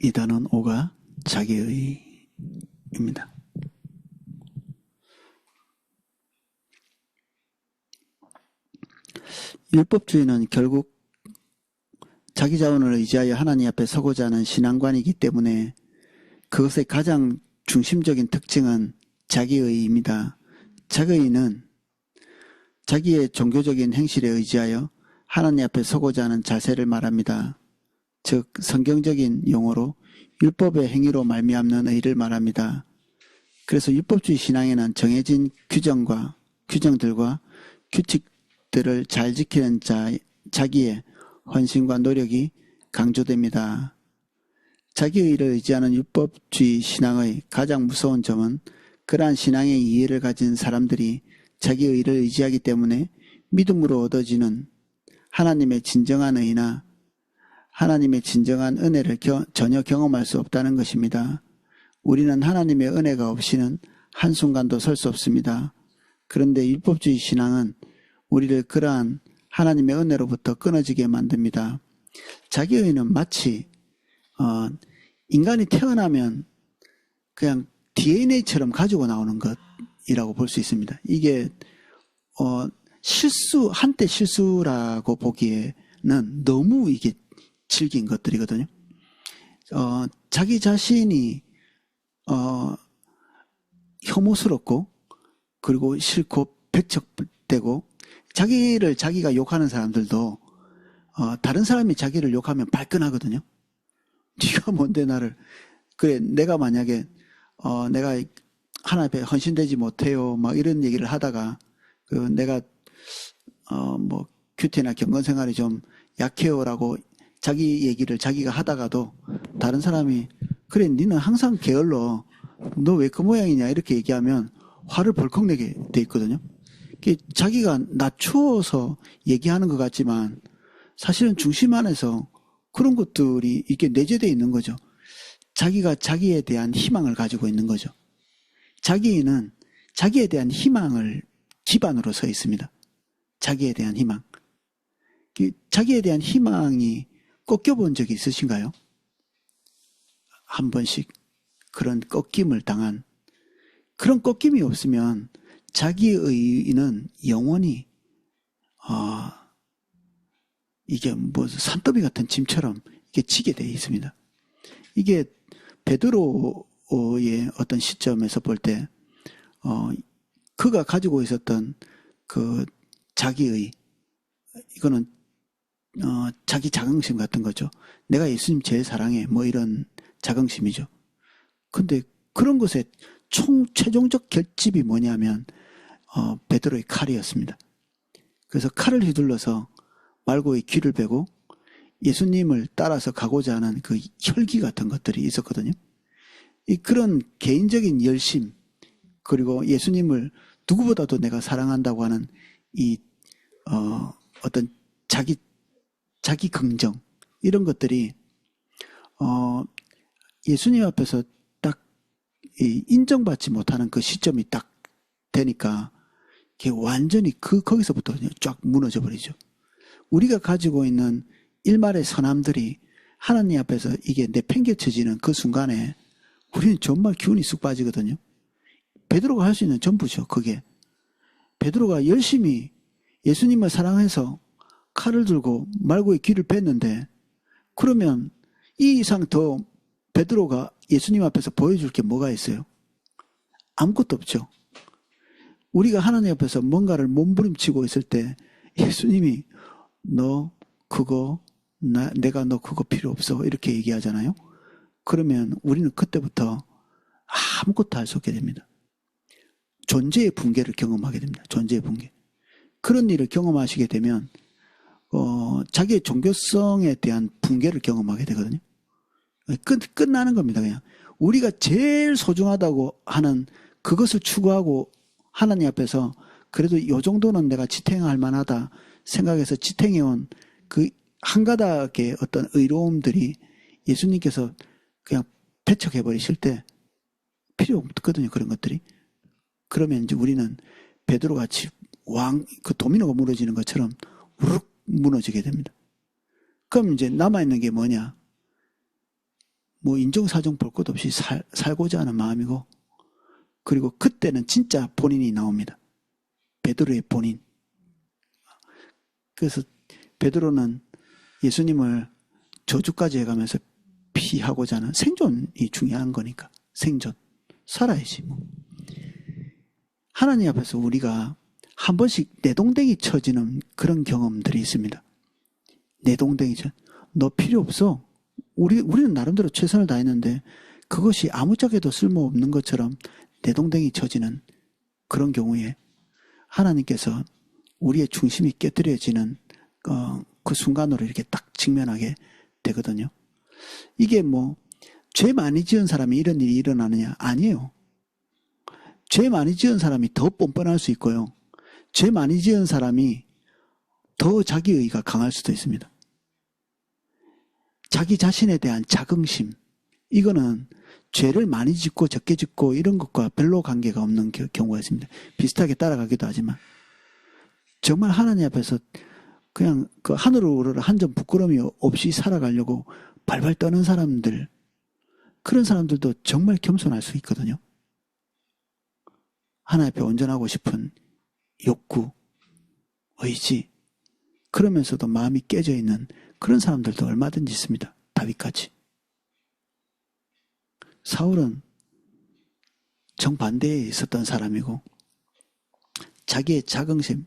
이 단원 5가 자기의입니다. 율법주의는 결국 자기 자원을 의지하여 하나님 앞에 서고자 하는 신앙관이기 때문에 그것의 가장 중심적인 특징은 자기의입니다. 자기의는 자기의 종교적인 행실에 의지하여 하나님 앞에 서고자 하는 자세를 말합니다. 즉 성경적인 용어로 율법의 행위로 말미암는 의를 말합니다. 그래서 율법주의 신앙에는 정해진 규정들과 규칙들을 잘 지키는 자기의 헌신과 노력이 강조됩니다. 자기의를 의지하는 율법주의 신앙의 가장 무서운 점은 그러한 신앙의 이해를 가진 사람들이 자기의를 의지하기 때문에 믿음으로 얻어지는 하나님의 진정한 의나 하나님의 진정한 은혜를 전혀 경험할 수 없다는 것입니다. 우리는 하나님의 은혜가 없이는 한순간도 설 수 없습니다. 그런데 율법주의 신앙은 우리를 그러한 하나님의 은혜로부터 끊어지게 만듭니다. 자기의는 마치 인간이 태어나면 그냥 DNA처럼 가지고 나오는 것이라고 볼 수 있습니다. 이게 한때 실수라고 보기에는 너무 이게 질긴 것들이거든요. 자기 자신이 혐오스럽고 그리고 싫고 배척되고 자기를 자기가 욕하는 사람들도 다른 사람이 자기를 욕하면 발끈하거든요. 네가 뭔데 나를 그래 내가 만약에 내가 하나님 앞에 헌신되지 못해요 막 이런 얘기를 하다가 내가 뭐 큐티나 경건생활이 좀 약해요라고 자기 얘기를 자기가 하다가도 다른 사람이 그래 니는 항상 게을러 너 왜 그 모양이냐 이렇게 얘기하면 화를 벌컥 내게 돼 있거든요. 자기가 낮추어서 얘기하는 것 같지만 사실은 중심 안에서 그런 것들이 이렇게 내재되어 있는 거죠. 자기가 자기에 대한 희망을 가지고 있는 거죠. 자기는 자기에 대한 희망을 기반으로 서 있습니다. 자기에 대한 희망. 자기에 대한 희망이 꺾여본 적이 있으신가요? 한 번씩 그런 꺾임을 당한 그런 꺾임이 없으면 자기의는 영원히 이게 뭐 산더미 같은 짐처럼 이게 지게 되어 있습니다. 이게 베드로의 어떤 시점에서 볼 때 그가 가지고 있었던 그 자기의 이거는 자기 자긍심 같은 거죠. 내가 예수님 제일 사랑해 뭐 이런 자긍심이죠. 근데 그런 것의 최종적 결집이 뭐냐면 베드로의 칼이었습니다. 그래서 칼을 휘둘러서 말고의 귀를 베고 예수님을 따라서 가고자 하는 그 혈기 같은 것들이 있었거든요. 그런 개인적인 열심 그리고 예수님을 누구보다도 내가 사랑한다고 하는 어떤 자기 긍정 이런 것들이 예수님 앞에서 딱 인정받지 못하는 그 시점이 딱 되니까 완전히 거기서부터 쫙 무너져 버리죠. 우리가 가지고 있는 일말의 선함들이 하나님 앞에서 이게 내팽개쳐지는 그 순간에 우리는 정말 기운이 쑥 빠지거든요. 베드로가 할 수 있는 전부죠. 그게 베드로가 열심히 예수님을 사랑해서 칼을 들고 말고의 귀를 뺐는데 그러면 이 이상 더 베드로가 예수님 앞에서 보여줄 게 뭐가 있어요? 아무것도 없죠. 우리가 하나님 앞에서 뭔가를 몸부림치고 있을 때 예수님이 너 그거 내가 너 그거 필요 없어 이렇게 얘기하잖아요. 그러면 우리는 그때부터 아무것도 할 수 없게 됩니다. 존재의 붕괴를 경험하게 됩니다. 존재의 붕괴. 그런 일을 경험하시게 되면 자기의 종교성에 대한 붕괴를 경험하게 되거든요. 끝나는 겁니다. 그냥 우리가 제일 소중하다고 하는 그것을 추구하고 하나님 앞에서 그래도 이 정도는 내가 지탱할 만하다 생각해서 지탱해온 그 한 가닥의 어떤 의로움들이 예수님께서 그냥 배척해버리실 때 필요 없거든요. 그런 것들이. 그러면 이제 우리는 베드로같이 그 도미노가 무너지는 것처럼 우르륵 무너지게 됩니다. 그럼 이제 남아있는 게 뭐냐? 뭐 인정사정 볼 것 없이 살고자 하는 마음이고, 그리고 그때는 진짜 본인이 나옵니다. 베드로의 본인. 그래서 베드로는 예수님을 저주까지 해가면서 피하고자 하는 생존이 중요한 거니까. 생존. 살아야지 뭐. 하나님 앞에서 우리가 한 번씩 내동댕이 쳐지는 그런 경험들이 있습니다. 내동댕이 쳐. 너 필요 없어. 우리는 나름대로 최선을 다했는데 그것이 아무짝에도 쓸모없는 것처럼 내동댕이 쳐지는 그런 경우에 하나님께서 우리의 중심이 깨뜨려지는 그 순간으로 이렇게 딱 직면하게 되거든요. 이게 뭐 죄 많이 지은 사람이 이런 일이 일어나느냐? 아니에요. 죄 많이 지은 사람이 더 뻔뻔할 수 있고요. 죄 많이 지은 사람이 더 자기의가 강할 수도 있습니다. 자기 자신에 대한 자긍심, 이거는 죄를 많이 짓고 적게 짓고 이런 것과 별로 관계가 없는 경우가 있습니다. 비슷하게 따라가기도 하지만 정말 하나님 앞에서 그냥 그 하늘을 우러러 한 점 부끄러움이 없이 살아가려고 발발 떠는 사람들, 그런 사람들도 정말 겸손할 수 있거든요. 하나님 앞에 온전하고 싶은 욕구, 의지, 그러면서도 마음이 깨져 있는 그런 사람들도 얼마든지 있습니다. 다윗같이. 사울은 정반대에 있었던 사람이고 자기의 자긍심,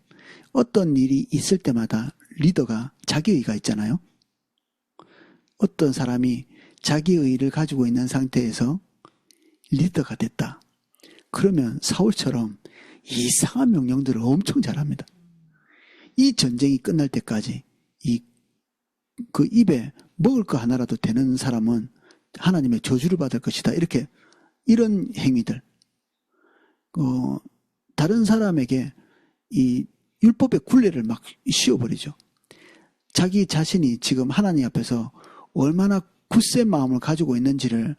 어떤 일이 있을 때마다 리더가 자기의가 있잖아요. 어떤 사람이 자기의를 가지고 있는 상태에서 리더가 됐다. 그러면 사울처럼 이상한 명령들을 엄청 잘합니다. 이 전쟁이 끝날 때까지 그 입에 먹을 거 하나라도 되는 사람은 하나님의 저주를 받을 것이다. 이렇게 이런 행위들. 다른 사람에게 이 율법의 굴레를 막 씌워버리죠. 자기 자신이 지금 하나님 앞에서 얼마나 굳센 마음을 가지고 있는지를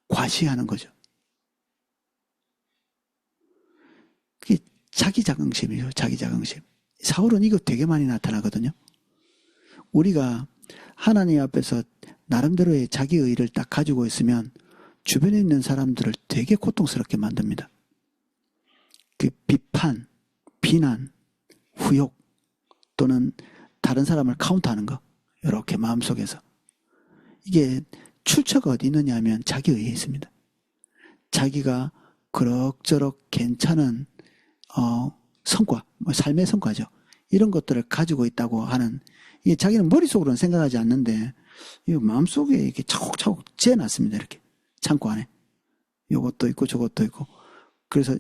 과시하는 거죠. 그게 자기 자긍심이죠. 자기 자긍심. 사울은 이거 되게 많이 나타나거든요. 우리가 하나님 앞에서 나름대로의 자기의를 딱 가지고 있으면 주변에 있는 사람들을 되게 고통스럽게 만듭니다. 그 비판, 비난, 후욕 또는 다른 사람을 카운트하는 거, 이렇게 마음속에서. 이게 출처가 어디 있느냐 하면 자기의에 있습니다. 자기가 그럭저럭 괜찮은 성과, 삶의 성과죠. 이런 것들을 가지고 있다고 하는, 이게 자기는 머릿속으로는 생각하지 않는데 이 마음속에 이렇게 차곡차곡 재놨습니다. 이렇게 창고 안에 요것도 있고 저것도 있고. 그래서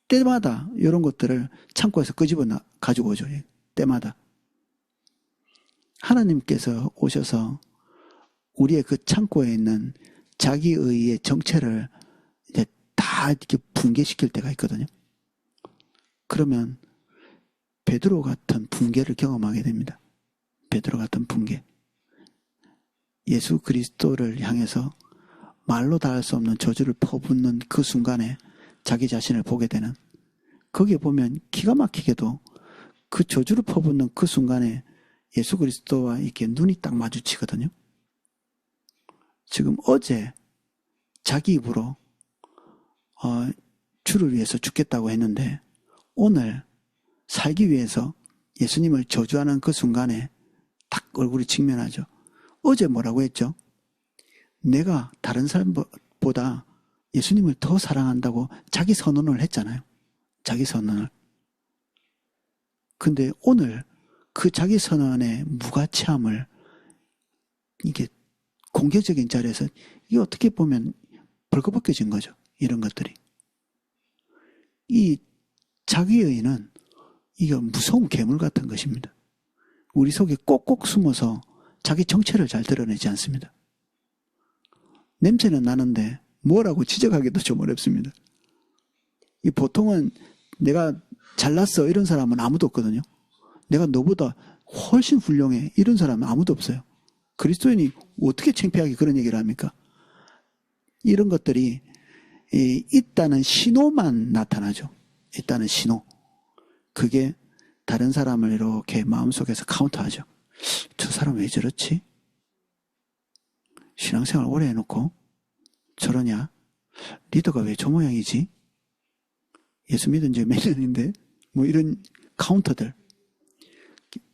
때마다 이런 것들을 창고에서 끄집어 가지고 오죠. 때마다. 하나님께서 오셔서 우리의 그 창고에 있는 자기의의 정체를 이제 다 이렇게 붕괴시킬 때가 있거든요. 그러면 베드로 같은 붕괴를 경험하게 됩니다. 베드로 같은 붕괴. 예수 그리스도를 향해서 말로 닿을 수 없는 저주를 퍼붓는 그 순간에 자기 자신을 보게 되는, 거기에 보면 기가 막히게도 그 저주를 퍼붓는 그 순간에 예수 그리스도와 이렇게 눈이 딱 마주치거든요. 지금 어제 자기 입으로 주를 위해서 죽겠다고 했는데 오늘 살기 위해서 예수님을 저주하는 그 순간에 딱 얼굴이 직면하죠. 어제 뭐라고 했죠? 내가 다른 사람보다 예수님을 더 사랑한다고 자기 선언을 했잖아요. 자기 선언을. 근데 오늘 그 자기 선언의 무가치함을 이게 공개적인 자리에서 이게 어떻게 보면 벌거벗겨진 거죠. 이런 것들이. 이 자기의는 이게 무서운 괴물 같은 것입니다. 우리 속에 꼭꼭 숨어서 자기 정체를 잘 드러내지 않습니다. 냄새는 나는데 뭐라고 지적하기도 좀 어렵습니다. 이 보통은 내가 잘났어 이런 사람은 아무도 없거든요. 내가 너보다 훨씬 훌륭해 이런 사람은 아무도 없어요. 그리스도인이 어떻게 창피하게 그런 얘기를 합니까? 이런 것들이 있다는 신호만 나타나죠. 있다는 신호. 그게 다른 사람을 이렇게 마음속에서 카운트하죠. 저 사람 왜 저렇지? 신앙생활 오래 해놓고 저러냐? 리더가 왜 저 모양이지? 예수 믿은 지 몇 년인데? 뭐 이런 카운터들.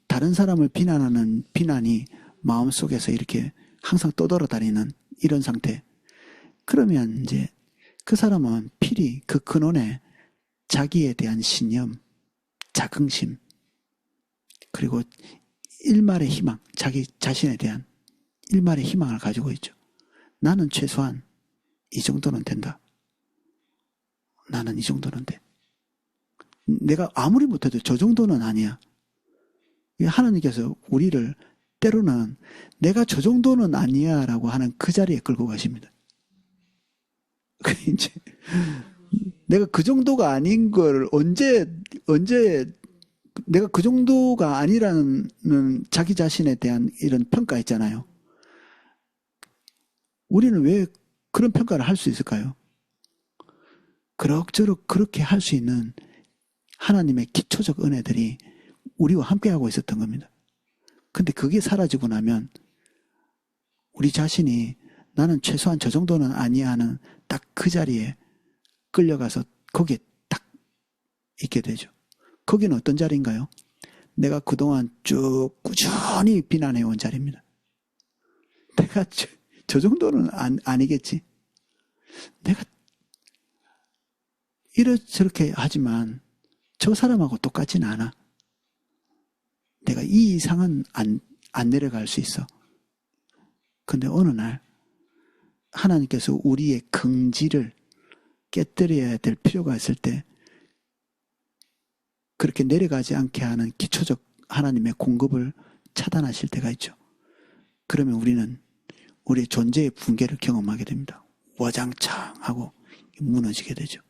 다른 사람을 비난하는 비난이 마음속에서 이렇게 항상 떠돌아다니는 이런 상태. 그러면 이제 그 사람은 필히 그 근원에 자기에 대한 신념, 자긍심, 그리고 일말의 희망, 자기 자신에 대한 일말의 희망을 가지고 있죠. 나는 최소한 이 정도는 된다. 나는 이 정도는 돼. 내가 아무리 못해도 저 정도는 아니야. 하나님께서 우리를 때로는 내가 저 정도는 아니야 라고 하는 그 자리에 끌고 가십니다. 이제 내가 그 정도가 아닌 걸 언제 내가 그 정도가 아니라는 자기 자신에 대한 이런 평가 있잖아요. 우리는 왜 그런 평가를 할 수 있을까요? 그럭저럭 그렇게 할 수 있는 하나님의 기초적 은혜들이 우리와 함께하고 있었던 겁니다. 근데 그게 사라지고 나면 우리 자신이 나는 최소한 저 정도는 아니야 하는 딱 그 자리에 끌려가서 거기에 딱 있게 되죠. 거기는 어떤 자리인가요? 내가 그동안 쭉 꾸준히 비난해온 자리입니다. 내가 저 정도는 아니겠지. 내가 이렇게 하지만 저 사람하고 똑같지는 않아. 내가 이 이상은 안 내려갈 수 있어. 근데 어느 날 하나님께서 우리의 긍지를 깨뜨려야 될 필요가 있을 때 그렇게 내려가지 않게 하는 기초적 하나님의 공급을 차단하실 때가 있죠. 그러면 우리는 우리의 존재의 붕괴를 경험하게 됩니다. 와장창 하고 무너지게 되죠.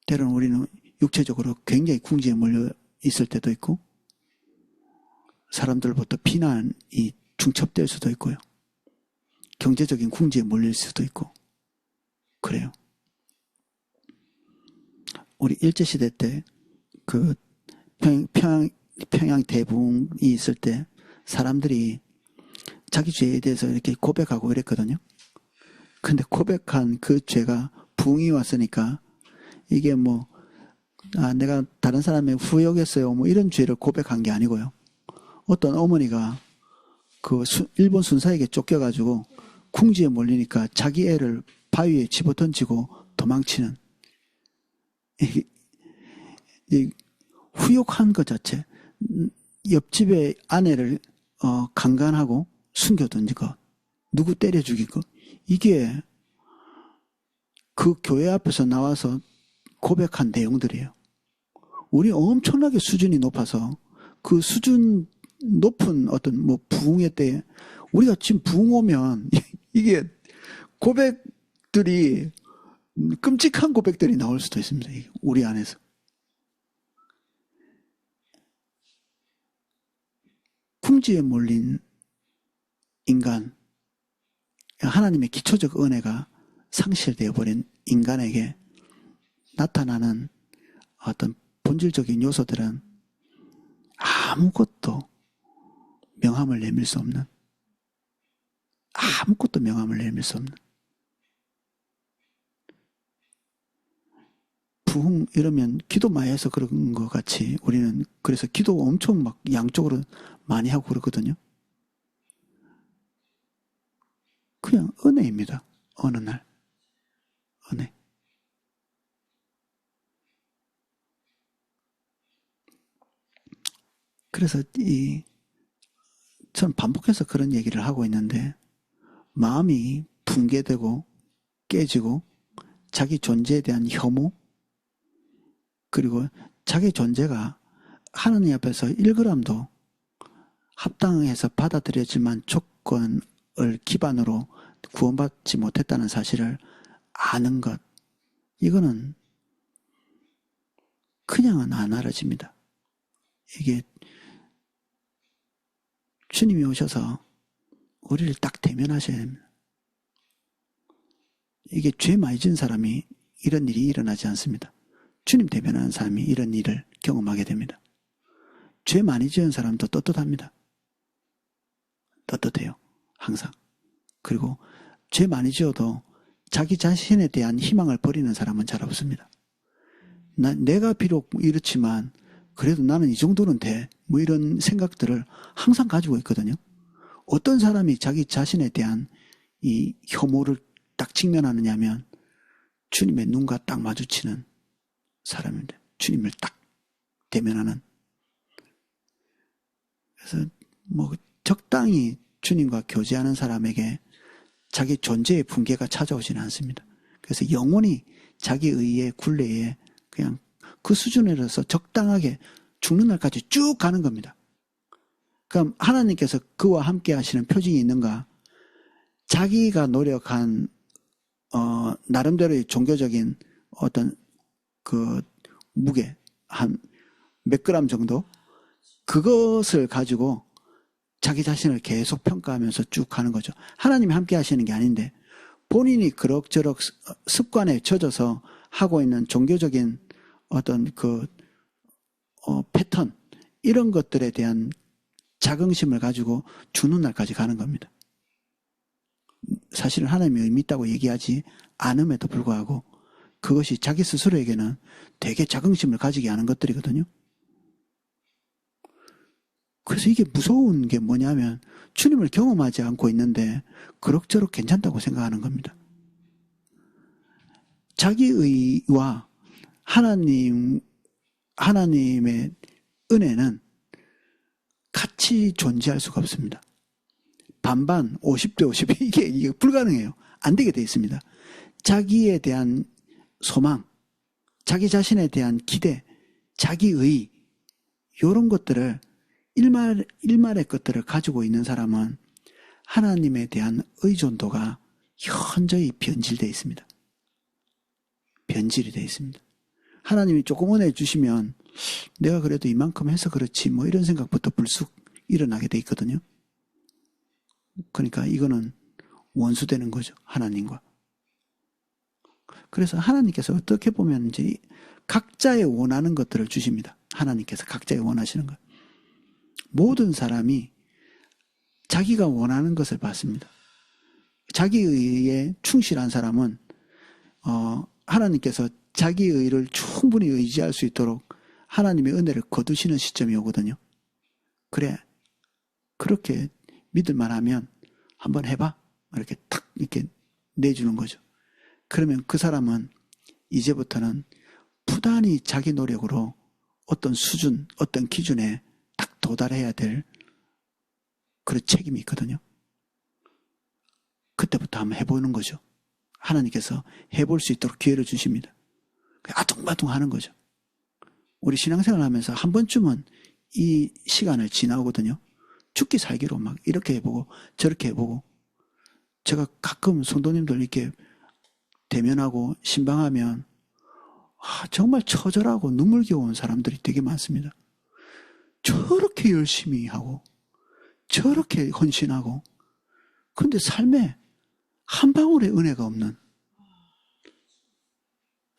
때로는 우리는 육체적으로 굉장히 궁지에 몰려 있을 때도 있고 사람들부터 비난이 중첩될 수도 있고요. 경제적인 궁지에 몰릴 수도 있고 그래요. 우리 일제시대 때 그 평양 대붕이 있을 때 사람들이 자기 죄에 대해서 이렇게 고백하고 이랬거든요. 근데 고백한 그 죄가 붕이 왔으니까 이게 뭐 내가 다른 사람의 후욕했어요. 뭐 이런 죄를 고백한 게 아니고요. 어떤 어머니가 그 일본 순사에게 쫓겨가지고 궁지에 몰리니까 자기 애를 바위에 집어던지고 도망치는 이 후욕한 것 자체, 옆집의 아내를 강간하고 숨겨둔 것, 누구 때려 죽인 것, 이게 그 교회 앞에서 나와서 고백한 내용들이에요. 우리 엄청나게 수준이 높아서 그 수준 높은 어떤 뭐 부흥회 때 우리가 지금 부흥 오면 이게 고백들이 끔찍한 고백들이 나올 수도 있습니다. 우리 안에서. 궁지에 몰린 인간, 하나님의 기초적 은혜가 상실되어 버린 인간에게 나타나는 어떤 본질적인 요소들은 아무것도 명함을 내밀 수 없는, 아무것도 명함을 내밀 수 없는, 부흥 이러면 기도 많이 해서 그런 것 같이 우리는 그래서 기도 엄청 막 양쪽으로 많이 하고 그러거든요. 그냥 은혜입니다. 어느 날 은혜. 그래서 전 반복해서 그런 얘기를 하고 있는데 마음이 붕괴되고 깨지고 자기 존재에 대한 혐오 그리고 자기 존재가 하나님 앞에서 1g도 합당해서 받아들여지만 조건을 기반으로 구원받지 못했다는 사실을 아는 것 이거는 그냥은 안 알아집니다. 이게 주님이 오셔서 우리를 딱 대면하셔야 됩니다. 이게 죄 많이 지은 사람이 이런 일이 일어나지 않습니다. 주님 대변하는 사람이 이런 일을 경험하게 됩니다. 죄 많이 지은 사람도 떳떳합니다. 떳떳해요. 항상. 그리고 죄 많이 지어도 자기 자신에 대한 희망을 버리는 사람은 잘 없습니다. 내가 비록 이렇지만 그래도 나는 이 정도는 돼. 뭐 이런 생각들을 항상 가지고 있거든요. 어떤 사람이 자기 자신에 대한 이 혐오를 딱 직면하느냐면 주님의 눈과 딱 마주치는 사람인데 주님을 딱 대면하는. 그래서 뭐 적당히 주님과 교제하는 사람에게 자기 존재의 붕괴가 찾아오지는 않습니다. 그래서 영원히 자기 의의 굴레에 그냥 그 수준으로서 적당하게 죽는 날까지 쭉 가는 겁니다. 그럼 하나님께서 그와 함께 하시는 표징이 있는가? 자기가 노력한 나름대로의 종교적인 어떤 그 무게 한 몇 그램 정도 그것을 가지고 자기 자신을 계속 평가하면서 쭉 가는 거죠. 하나님이 함께 하시는 게 아닌데 본인이 그럭저럭 습관에 젖어서 하고 있는 종교적인 어떤 그 패턴 이런 것들에 대한 자긍심을 가지고 죽는 날까지 가는 겁니다. 사실은 하나님이 의미 있다고 얘기하지 않음에도 불구하고 그것이 자기 스스로에게는 되게 자긍심을 가지게 하는 것들이거든요. 그래서 이게 무서운 게 뭐냐면 주님을 경험하지 않고 있는데 그럭저럭 괜찮다고 생각하는 겁니다. 자기 의와 하나님의 은혜는 같이 존재할 수가 없습니다. 반반 50대 50 이게 불가능해요. 안 되게 돼 있습니다. 자기에 대한 소망, 자기 자신에 대한 기대, 자기의 이런 것들을 일말의 것들을 가지고 있는 사람은 하나님에 대한 의존도가 현저히 변질되어 있습니다. 변질이 되어 있습니다. 하나님이 조금 은혜 주시면 내가 그래도 이만큼 해서 그렇지 뭐 이런 생각부터 불쑥 일어나게 돼 있거든요. 그러니까 이거는 원수되는 거죠. 하나님과. 그래서 하나님께서 어떻게 보면 이제 각자의 원하는 것들을 주십니다. 하나님께서 각자의 원하시는 것. 모든 사람이 자기가 원하는 것을 받습니다. 자기의에 충실한 사람은 하나님께서 자기의를 충분히 의지할 수 있도록 하나님의 은혜를 거두시는 시점이 오거든요. 그래, 그렇게 믿을만 하면 한번 해봐. 이렇게 탁 이렇게 내주는 거죠. 그러면 그 사람은 이제부터는 부단히 자기 노력으로 어떤 수준, 어떤 기준에 딱 도달해야 될 그런 책임이 있거든요. 그때부터 한번 해보는 거죠. 하나님께서 해볼 수 있도록 기회를 주십니다. 아둥바둥 하는 거죠. 우리 신앙생활 하면서 한 번쯤은 이 시간을 지나오거든요. 죽기 살기로 막 이렇게 해보고 저렇게 해보고 제가 가끔 성도님들 이렇게 대면하고 신방하면 정말 처절하고 눈물겨운 사람들이 되게 많습니다. 저렇게 열심히 하고 저렇게 헌신하고 그런데 삶에 한 방울의 은혜가 없는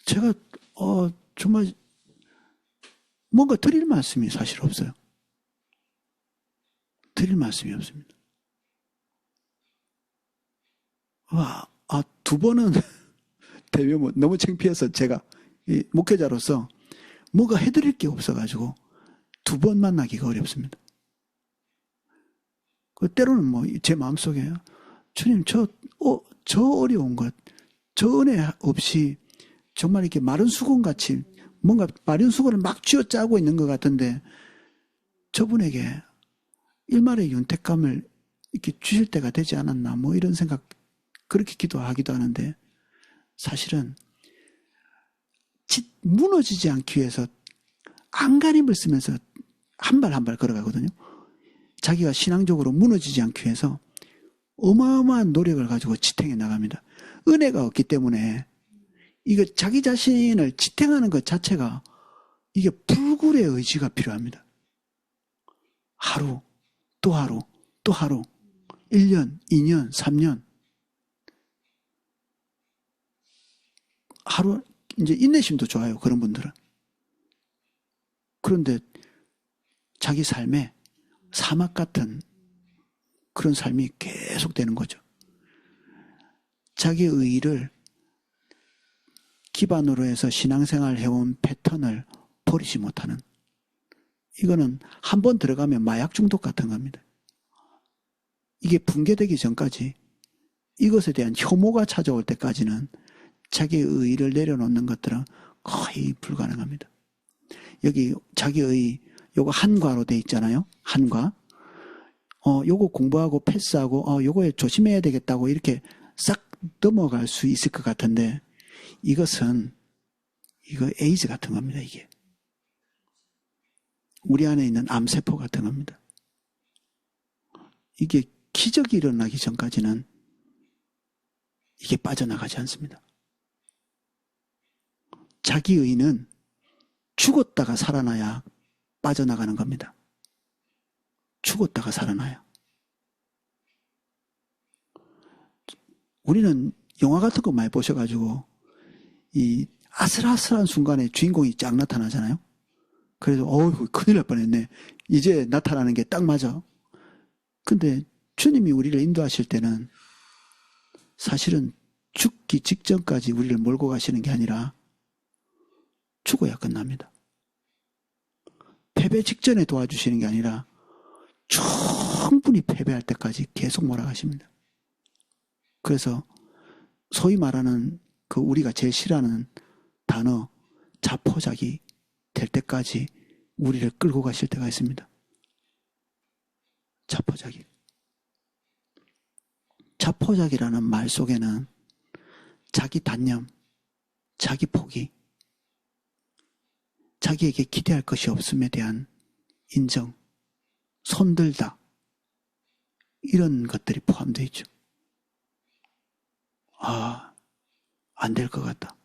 제가 정말 뭔가 드릴 말씀이 사실 없어요. 드릴 말씀이 없습니다. 두 번은 대면 너무 창피해서 제가 목회자로서 뭐가 해드릴 게 없어가지고 두 번 만나기가 어렵습니다. 때로는 뭐 제 마음속에 주님 저 어려운 것, 저 은혜 없이 정말 이렇게 마른 수건같이 뭔가 마른 수건을 막 쥐어짜고 있는 것 같은데 저분에게 일말의 윤택감을 이렇게 주실 때가 되지 않았나 뭐 이런 생각 그렇게 기도하기도 하는데 사실은 무너지지 않기 위해서 안간힘을 쓰면서 한 발 한 발 걸어가거든요. 자기가 신앙적으로 무너지지 않기 위해서 어마어마한 노력을 가지고 지탱해 나갑니다. 은혜가 없기 때문에 이거 자기 자신을 지탱하는 것 자체가 이게 불굴의 의지가 필요합니다. 하루, 또 하루, 또 하루, 1년, 2년, 3년. 하루, 이제 인내심도 좋아요. 그런 분들은. 그런데 자기 삶에 사막 같은 그런 삶이 계속 되는 거죠. 자기 의의를 기반으로 해서 신앙생활 해온 패턴을 버리지 못하는, 이거는 한 번 들어가면 마약 중독 같은 겁니다. 이게 붕괴되기 전까지, 이것에 대한 혐오가 찾아올 때까지는 자기의 의의를 내려놓는 것들은 거의 불가능합니다. 여기 자기의 요거 한과로 돼 있잖아요. 한과. 요거 공부하고 패스하고 요거에 조심해야 되겠다고 이렇게 싹 넘어갈 수 있을 것 같은데, 이거 에이즈 같은 겁니다. 이게 우리 안에 있는 암세포 같은 겁니다. 이게 기적이 일어나기 전까지는 이게 빠져나가지 않습니다. 자기의는 죽었다가 살아나야 빠져나가는 겁니다. 죽었다가 살아나야. 우리는 영화 같은 거 많이 보셔가지고 이 아슬아슬한 순간에 주인공이 쫙 나타나잖아요. 그래서 큰일 날 뻔했네. 이제 나타나는 게 딱 맞아. 근데 주님이 우리를 인도하실 때는 사실은 죽기 직전까지 우리를 몰고 가시는 게 아니라 죽어야 끝납니다. 패배 직전에 도와주시는 게 아니라 충분히 패배할 때까지 계속 몰아가십니다. 그래서 소위 말하는 그 우리가 제일 싫어하는 단어 자포자기 될 때까지 우리를 끌고 가실 때가 있습니다. 자포자기. 자포자기라는 말 속에는 자기 단념, 자기 포기, 자기에게 기대할 것이 없음에 대한 인정, 손들다, 이런 것들이 포함되어 있죠. 안 될 것 같다.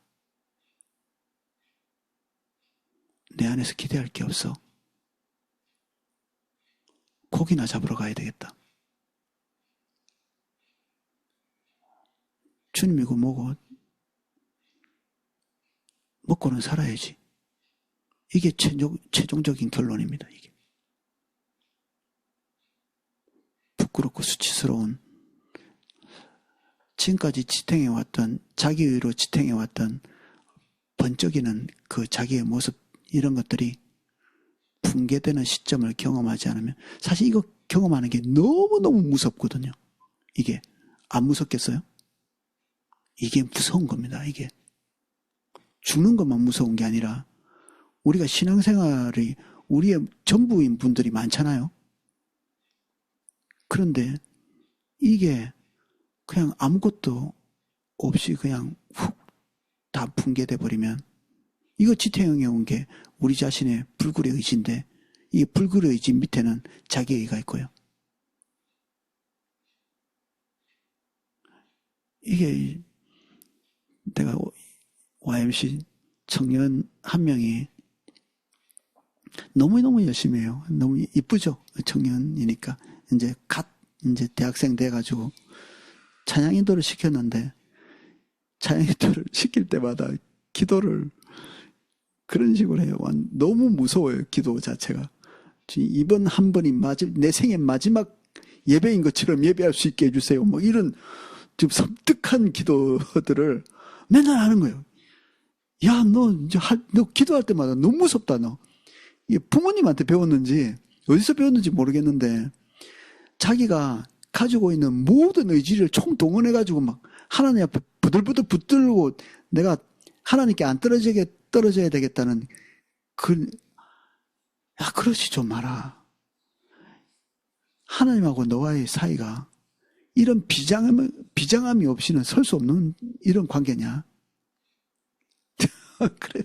내 안에서 기대할 게 없어. 고기나 잡으러 가야 되겠다. 주님이고 뭐고 먹고는 살아야지. 이게 최종적인 결론입니다. 이게 부끄럽고 수치스러운, 지금까지 지탱해왔던, 자기의로 지탱해왔던 번쩍이는 그 자기의 모습, 이런 것들이 붕괴되는 시점을 경험하지 않으면, 사실 이거 경험하는 게 너무너무 무섭거든요. 이게 안 무섭겠어요? 이게 무서운 겁니다. 이게 죽는 것만 무서운 게 아니라 우리가 신앙생활이 우리의 전부인 분들이 많잖아요. 그런데 이게 그냥 아무것도 없이 그냥 훅 다 붕괴돼 버리면, 이거 지태형에 온 게 우리 자신의 불굴의 의지인데, 이 불굴의 의지 밑에는 자기의가 있고요. 이게 내가 YMC 청년 한 명이 너무너무 열심히 해요. 너무 이쁘죠? 청년이니까. 이제 대학생 돼가지고 찬양 인도를 시켰는데, 찬양 인도를 시킬 때마다 기도를 그런 식으로 해요. 너무 무서워요. 기도 자체가. 이번 한 번이 내 생애 마지막 예배인 것처럼 예배할 수 있게 해주세요. 뭐 이런 좀 섬뜩한 기도들을 맨날 하는 거예요. 야, 너 기도할 때마다 너무 무섭다, 너. 이게 부모님한테 배웠는지 어디서 배웠는지 모르겠는데, 자기가 가지고 있는 모든 의지를 총동원해가지고 막 하나님 앞에 부들부들 붙들고 내가 하나님께 안 떨어져야 되겠다는 그러지 좀 마라. 하나님하고 너와의 사이가 이런 비장함이 없이는 설 수 없는 이런 관계냐. 그래.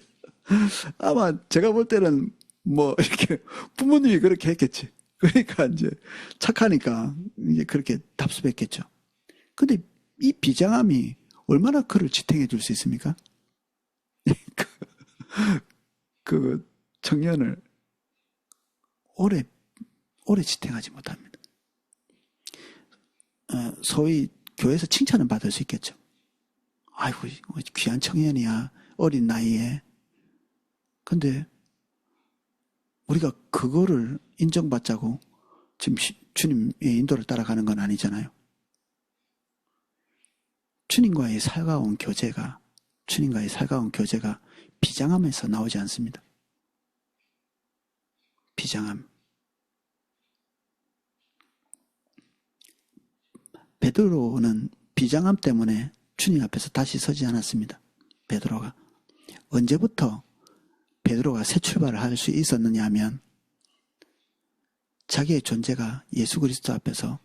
아마 제가 볼 때는 뭐 이렇게 부모님이 그렇게 했겠지. 그러니까 이제 착하니까 이제 그렇게 답습했겠죠. 근데 이 비장함이 얼마나 그를 지탱해 줄 수 있습니까? 그 청년을 오래 지탱하지 못합니다. 소위 교회에서 칭찬은 받을 수 있겠죠. 아이고, 귀한 청년이야. 어린 나이에. 근데 우리가 그거를 인정받자고 지금 주님의 인도를 따라가는 건 아니잖아요. 주님과의 살가운 교제가 비장함에서 나오지 않습니다. 비장함. 베드로는 비장함 때문에 주님 앞에서 다시 서지 않았습니다. 베드로가. 언제부터 베드로가 새 출발을 할 수 있었느냐 하면 자기의 존재가 예수 그리스도 앞에서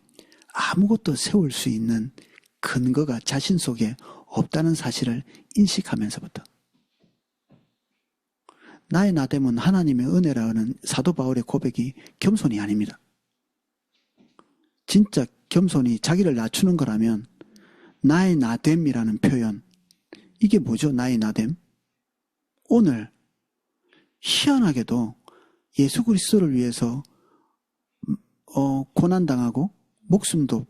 아무것도 세울 수 있는 근거가 자신 속에 없다는 사실을 인식하면서부터. 나의 나됨은 하나님의 은혜라는 사도 바울의 고백이 겸손이 아닙니다. 진짜 겸손이 자기를 낮추는 거라면 나의 나됨이라는 표현, 이게 뭐죠? 나의 나됨? 오늘 희한하게도 예수 그리스도를 위해서 고난당하고 목숨도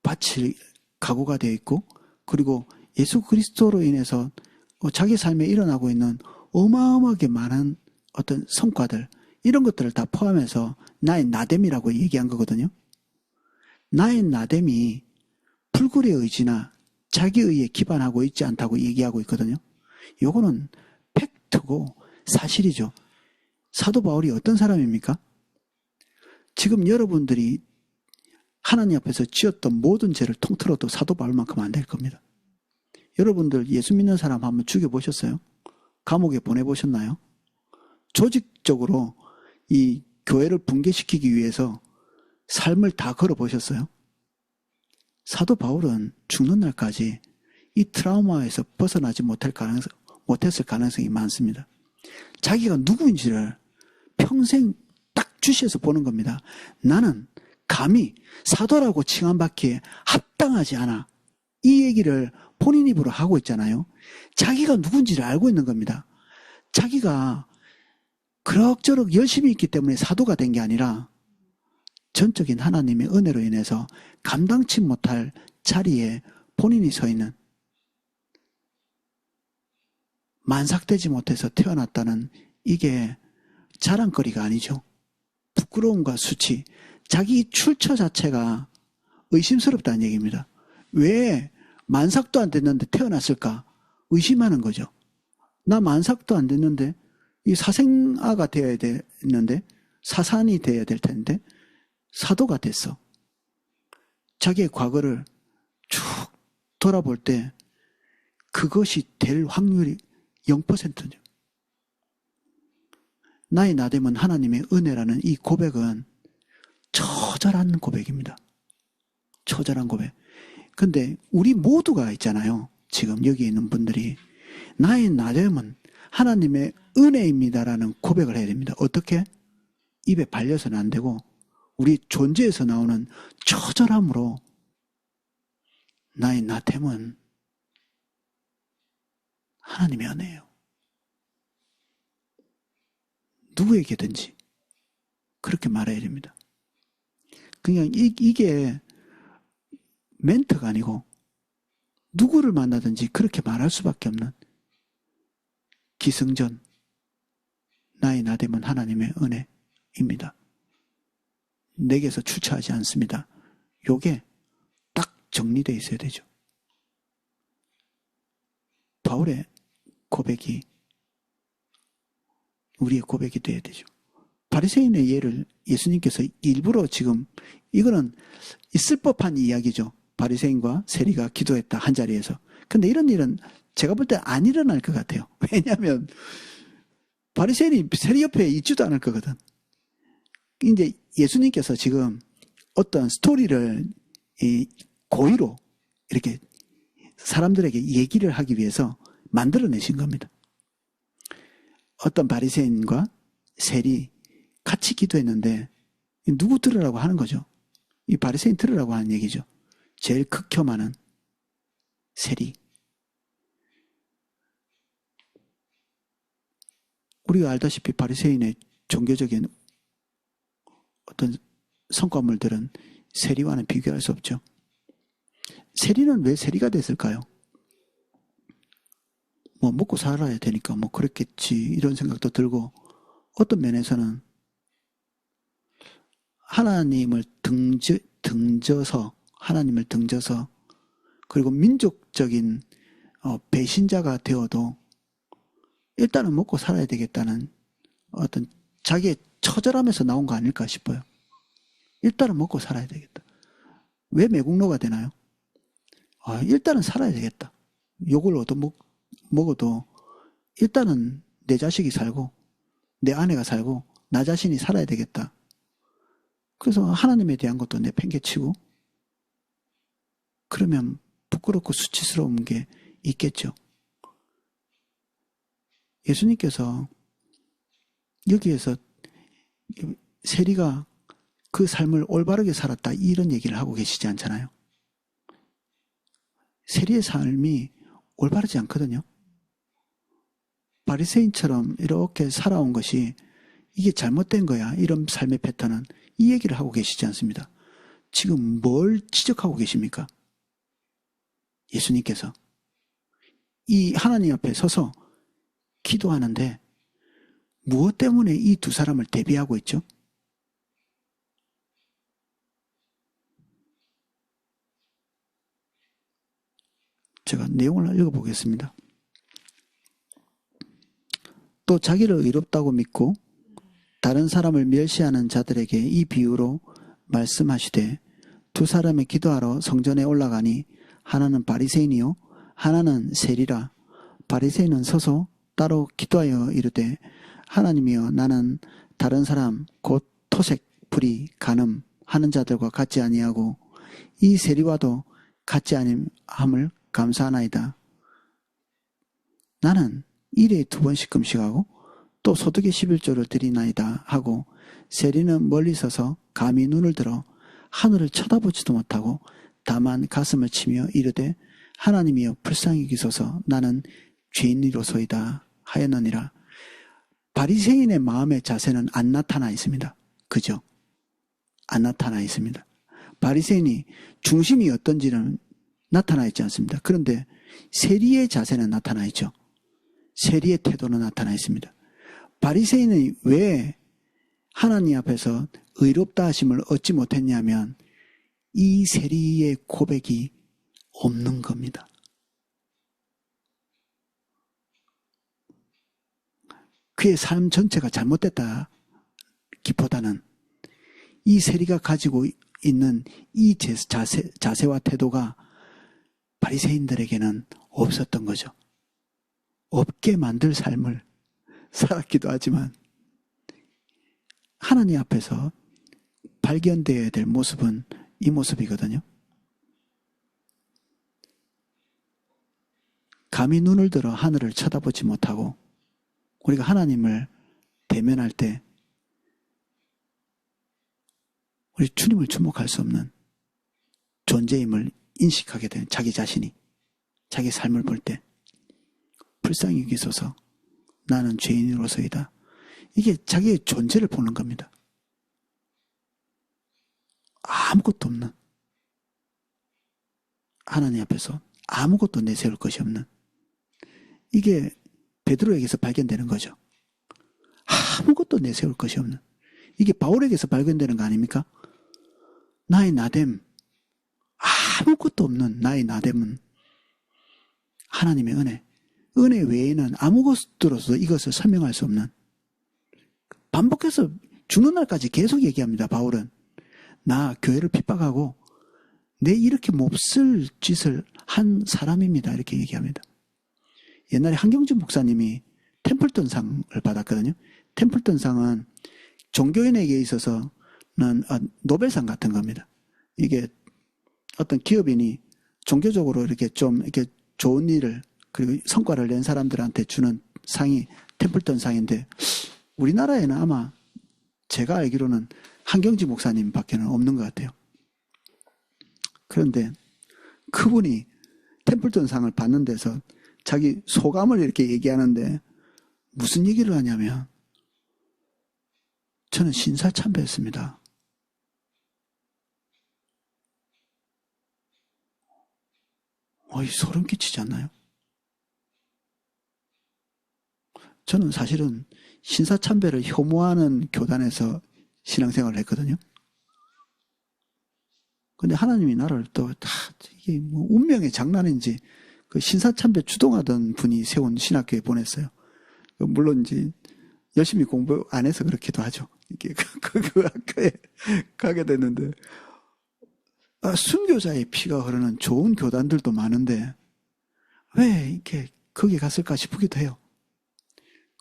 바칠 각오가 되어 있고, 그리고 예수 그리스도로 인해서 자기 삶에 일어나고 있는 어마어마하게 많은 어떤 성과들, 이런 것들을 다 포함해서 나의 나됨이라고 얘기한 거거든요. 나의 나됨이 불굴의 의지나 자기의에 기반하고 있지 않다고 얘기하고 있거든요. 요거는 팩트고 사실이죠. 사도 바울이 어떤 사람입니까? 지금 여러분들이 하나님 앞에서 지었던 모든 죄를 통틀어도 사도 바울만큼 안 될 겁니다. 여러분들 예수 믿는 사람 한번 죽여보셨어요? 감옥에 보내보셨나요? 조직적으로 이 교회를 붕괴시키기 위해서 삶을 다 걸어보셨어요? 사도 바울은 죽는 날까지 이 트라우마에서 벗어나지 못했을 가능성이 많습니다. 자기가 누구인지를 평생 딱 주시해서 보는 겁니다. 나는 감히 사도라고 칭함받기에 합당하지 않아. 이 얘기를 본인 입으로 하고 있잖아요. 자기가 누군지를 알고 있는 겁니다. 자기가 그럭저럭 열심히 있기 때문에 사도가 된 게 아니라 전적인 하나님의 은혜로 인해서 감당치 못할 자리에 본인이 서 있는, 만삭되지 못해서 태어났다는 이게 자랑거리가 아니죠. 부끄러움과 수치, 자기 출처 자체가 의심스럽다는 얘기입니다. 왜 만삭도 안 됐는데 태어났을까? 의심하는 거죠. 나 만삭도 안 됐는데 이 사생아가 되어야 되는데, 사산이 되어야 될 텐데 사도가 됐어. 자기의 과거를 쭉 돌아볼 때 그것이 될 확률이 0%죠. 나의 나됨은 하나님의 은혜라는 이 고백은 처절한 고백입니다. 처절한 고백. 근데 우리 모두가 있잖아요. 지금 여기 있는 분들이 나의 나됨은 하나님의 은혜입니다라는 고백을 해야 됩니다. 어떻게? 입에 발려서는 안 되고 우리 존재에서 나오는 처절함으로 나의 나됨은 하나님의 은혜예요. 누구에게든지 그렇게 말해야 됩니다. 그냥 이게 멘트가 아니고 누구를 만나든지 그렇게 말할 수밖에 없는 기승전, 나의 나됨은 하나님의 은혜입니다. 내게서 출처하지 않습니다. 요게 딱 정리되어 있어야 되죠. 바울의 고백이 우리의 고백이 되어야 되죠. 바리새인의 예를 예수님께서 일부러 지금, 이거는 있을 법한 이야기죠. 바리새인과 세리가 기도했다 한 자리에서. 근데 이런 일은 제가 볼 때 안 일어날 것 같아요. 왜냐하면 바리새인이 세리 옆에 있지도 않을 거거든. 이제 예수님께서 지금 어떤 스토리를 고의로 이렇게 사람들에게 얘기를 하기 위해서 만들어내신 겁니다. 어떤 바리새인과 세리 같이 기도했는데 누구 들으라고 하는 거죠? 이 바리새인 들으라고 하는 얘기죠. 제일 극혐하는 세리. 우리가 알다시피 바리새인의 종교적인 어떤 성과물들은 세리와는 비교할 수 없죠. 세리는 왜 세리가 됐을까요? 뭐 먹고 살아야 되니까 뭐 그랬겠지 이런 생각도 들고, 어떤 면에서는 하나님을 등져서 그리고 민족적인 배신자가 되어도 일단은 먹고 살아야 되겠다는 어떤 자기의 처절함에서 나온 거 아닐까 싶어요. 일단은 먹고 살아야 되겠다. 왜 매국노가 되나요? 일단은 살아야 되겠다. 욕을 먹어도 일단은 내 자식이 살고 내 아내가 살고 나 자신이 살아야 되겠다. 그래서 하나님에 대한 것도 내팽개치고 그러면 부끄럽고 수치스러운 게 있겠죠. 예수님께서 여기에서 세리가 그 삶을 올바르게 살았다 이런 얘기를 하고 계시지 않잖아요. 세리의 삶이 올바르지 않거든요. 바리새인처럼 이렇게 살아온 것이 이게 잘못된 거야. 이런 삶의 패턴은 이 얘기를 하고 계시지 않습니다. 지금 뭘 지적하고 계십니까? 예수님께서 이 하나님 앞에 서서 기도하는데 무엇 때문에 이 두 사람을 대비하고 있죠? 제가 내용을 읽어보겠습니다. 또 자기를 의롭다고 믿고 다른 사람을 멸시하는 자들에게 이 비유로 말씀하시되 두 사람이 기도하러 성전에 올라가니 하나는 바리새인이요 하나는 세리라. 바리새인은 서서 따로 기도하여 이르되 하나님이여 나는 다른 사람 곧 토색, 불의, 간음 하는 자들과 같지 아니하고 이 세리와도 같지 아니함을 감사하나이다. 나는 일에 2번씩 금식하고 또 소득의 11조를 드리나이다 하고 세리는 멀리 서서 감히 눈을 들어 하늘을 쳐다보지도 못하고 다만 가슴을 치며 이르되 하나님이여 불쌍히 여기소서 나는 죄인이로소이다 하였느니라. 바리새인의 마음의 자세는 안 나타나 있습니다. 그죠? 안 나타나 있습니다. 바리새인이 중심이 어떤지는 나타나 있지 않습니다. 그런데 세리의 자세는 나타나 있죠. 세리의 태도는 나타나 있습니다. 바리새인은 왜 하나님 앞에서 의롭다 하심을 얻지 못했냐면 이 세리의 고백이 없는 겁니다. 그의 삶 전체가 잘못됐다기보다는 이 세리가 가지고 있는 이 자세와 태도가 바리새인들에게는 없었던 거죠. 없게 만들 삶을 살았기도 하지만 하나님 앞에서 발견되어야 될 모습은 이 모습이거든요. 감히 눈을 들어 하늘을 쳐다보지 못하고 우리가 하나님을 대면할 때 우리 주님을 주목할 수 없는 존재임을 인식하게 되는 자기 자신이 자기 삶을 볼 때 불쌍히 여기소서 나는 죄인으로서이다. 이게 자기의 존재를 보는 겁니다. 아무것도 없는 하나님 앞에서 아무것도 내세울 것이 없는 이게 베드로에게서 발견되는 거죠. 아무것도 내세울 것이 없는 이게 바울에게서 발견되는 거 아닙니까? 나의 나됨 아무것도 없는 나의 나됨은 하나님의 은혜 외에는 아무것으로서 이것을 설명할 수 없는 반복해서 죽는 날까지 계속 얘기합니다. 바울은 나 교회를 핍박하고 내 이렇게 몹쓸 짓을 한 사람입니다. 이렇게 얘기합니다. 옛날에 한경준 목사님이 템플턴 상을 받았거든요. 템플턴 상은 종교인에게 있어서는 노벨상 같은 겁니다. 이게 어떤 기업인이 종교적으로 이렇게 좀 이렇게 좋은 일을 그리고 성과를 낸 사람들한테 주는 상이 템플턴 상인데 우리나라에는 아마 제가 알기로는 한경지 목사님 밖에는 없는 것 같아요. 그런데 그분이 템플턴 상을 받는 데서 자기 소감을 이렇게 얘기하는데 무슨 얘기를 하냐면 저는 신사참배했습니다. 소름 끼치지 않나요? 저는 사실은 신사참배를 혐오하는 교단에서 신앙생활을 했거든요. 근데 하나님이 나를 또 다 이게 뭐 운명의 장난인지 그 신사참배 주동하던 분이 세운 신학교에 보냈어요. 물론 이제 열심히 공부 안 해서 그렇기도 하죠. 이게 그 학교에 가게 됐는데 순교자의 피가 흐르는 좋은 교단들도 많은데 왜 이렇게 거기 갔을까 싶기도 해요.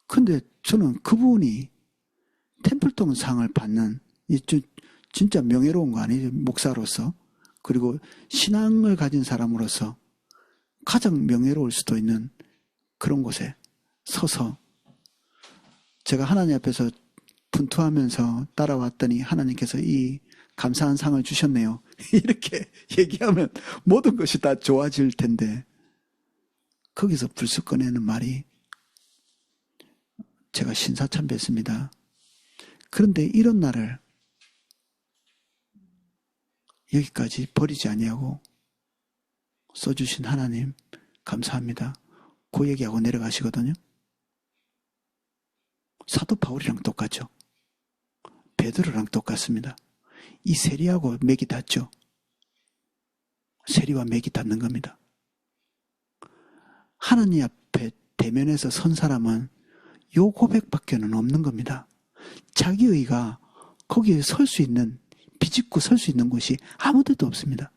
근데 저는 그분이 템플턴 상을 받는 진짜 명예로운 거 아니에요? 목사로서. 그리고 신앙을 가진 사람으로서 가장 명예로울 수도 있는 그런 곳에 서서 제가 하나님 앞에서 분투하면서 따라왔더니 하나님께서 이 감사한 상을 주셨네요. 이렇게 얘기하면 모든 것이 다 좋아질 텐데 거기서 불쑥 꺼내는 말이 제가 신사참배했습니다. 그런데 이런 날을 여기까지 버리지 아니하고 써주신 하나님 감사합니다. 그 얘기하고 내려가시거든요. 사도 바울이랑 똑같죠. 베드로랑 똑같습니다. 이 세리하고 맥이 닿죠. 세리와 맥이 닿는 겁니다. 하나님 앞에 대면해서 선 사람은 요 고백밖에는 없는 겁니다. 자기의가 거기에 설 수 있는, 비집고 설 수 있는 곳이 아무 데도 없습니다.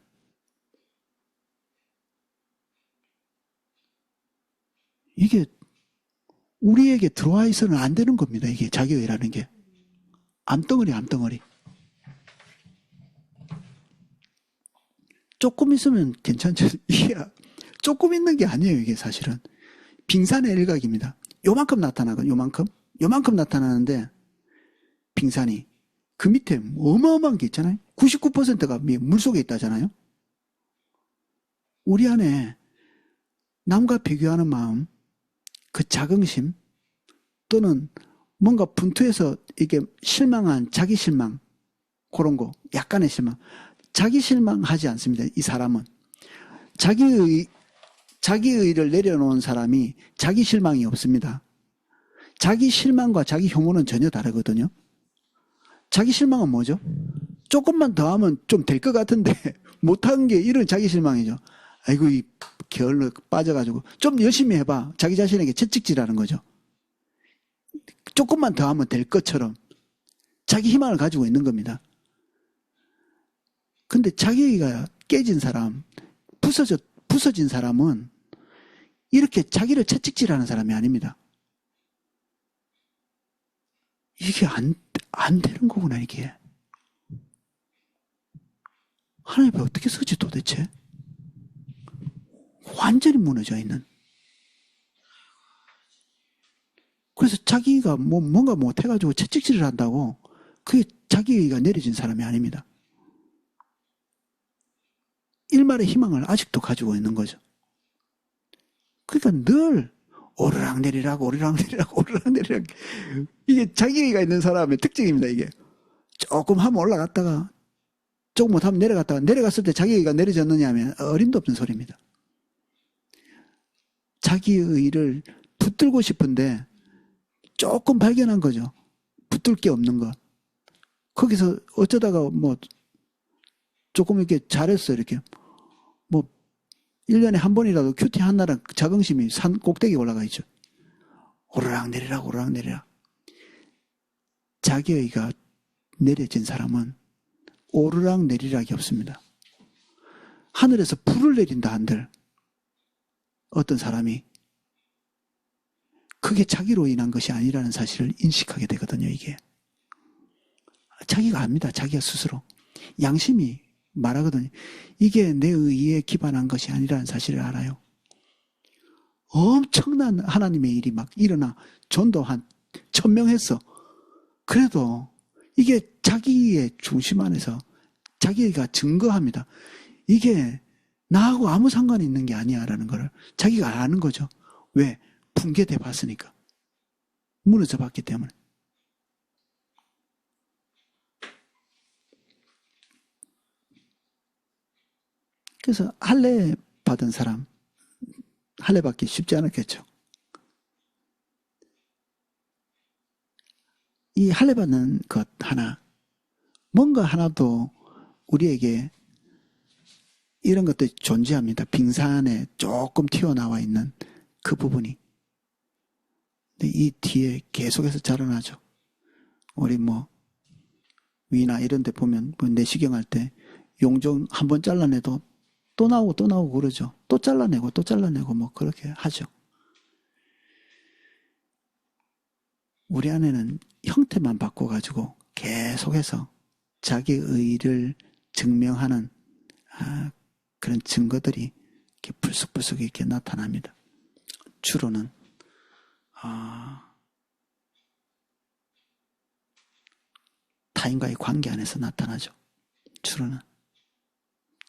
이게 우리에게 들어와 있어는 안 되는 겁니다. 이게 자기의라는 게. 암덩어리. 조금 있으면 괜찮죠. 이게 조금 있는 게 아니에요. 이게 사실은. 빙산의 일각입니다. 요만큼 나타나거든요. 요만큼 나타나는데 빙산이 그 밑에 어마어마한 게 있잖아요. 99%가 물속에 있다잖아요. 우리 안에 남과 비교하는 마음, 그 자긍심 또는 뭔가 분투해서 이게 실망한 자기 실망 그런 거 약간의 실망 자기 실망하지 않습니다. 이 사람은 자기의를 내려놓은 사람이 자기 실망이 없습니다. 자기 실망과 자기 혐오는 전혀 다르거든요. 자기 실망은 뭐죠? 조금만 더 하면 좀 될 것 같은데 못한 게 이런 자기 실망이죠. 아이고 이 게을러 빠져가지고 좀 열심히 해봐. 자기 자신에게 채찍질하는 거죠. 조금만 더 하면 될 것처럼 자기 희망을 가지고 있는 겁니다. 근데 자기가 깨진 사람, 부서진 사람은 이렇게 자기를 채찍질하는 사람이 아닙니다. 이게 안 되는 거구나, 이게. 하나님 앞에 어떻게 서지 도대체? 완전히 무너져 있는. 그래서 자기가 뭔가 못해가지고 채찍질을 한다고 그게 자기가 내려진 사람이 아닙니다. 일말의 희망을 아직도 가지고 있는 거죠. 그러니까 늘 오르락내리락 이게 자기가 있는 사람의 특징입니다. 이게 조금 하면 올라갔다가 조금 못하면 내려갔다가 내려갔을 때 자기가 내려졌느냐 하면 어림도 없는 소리입니다. 자기의를 붙들고 싶은데 조금 발견한 거죠. 붙들 게 없는 것. 거기서 어쩌다가 조금 이렇게 잘했어. 이렇게 1년에 한 번이라도 큐티 한날은 자긍심이 산 꼭대기에 올라가 있죠. 오르락내리락. 자기의가 내려진 사람은 오르락내리락이 없습니다. 하늘에서 불을 내린다 한들 어떤 사람이 그게 자기로 인한 것이 아니라는 사실을 인식하게 되거든요. 이게 자기가 압니다. 자기가 스스로 양심이 말하거든요. 이게 내 의의에 기반한 것이 아니라는 사실을 알아요. 엄청난 하나님의 일이 막 일어나 전도 한 1000명 했어. 그래도 이게 자기의 중심 안에서 자기가 증거합니다. 이게 나하고 아무 상관이 있는 게 아니야 라는 걸 자기가 아는 거죠. 왜? 붕괴돼 봤으니까. 무너져 봤기 때문에. 그래서 할례 받은 사람, 할례 받기 쉽지 않았겠죠. 이 할례 받는 것 하나, 뭔가 하나도 우리에게 이런 것들이 존재합니다. 빙산에 조금 튀어나와 있는 그 부분이. 근데 이 뒤에 계속해서 자라나죠. 우리 뭐 위나 이런 데 보면 뭐 내시경 할 때 용종 한 번 잘라내도 또 나오고 또 나오고 그러죠. 또 잘라내고 또 잘라내고 뭐 그렇게 하죠. 우리 안에는 형태만 바꿔가지고 계속해서 자기 의의를 증명하는 그런 증거들이 이렇게 불쑥불쑥 이렇게 나타납니다. 주로는 타인과의 관계 안에서 나타나죠. 주로는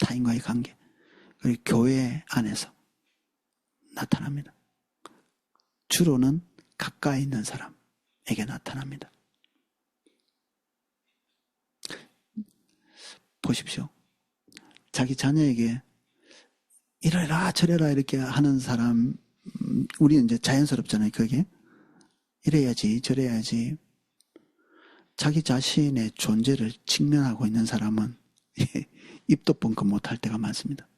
타인과의 관계, 그리고 교회 안에서 나타납니다. 주로는 가까이 있는 사람에게 나타납니다. 보십시오. 자기 자녀에게 이래라 저래라 이렇게 하는 사람, 우리는 이제 자연스럽잖아요. 그게 이래야지 저래야지. 자기 자신의 존재를 직면하고 있는 사람은 입도 뻥끗 못할 때가 많습니다.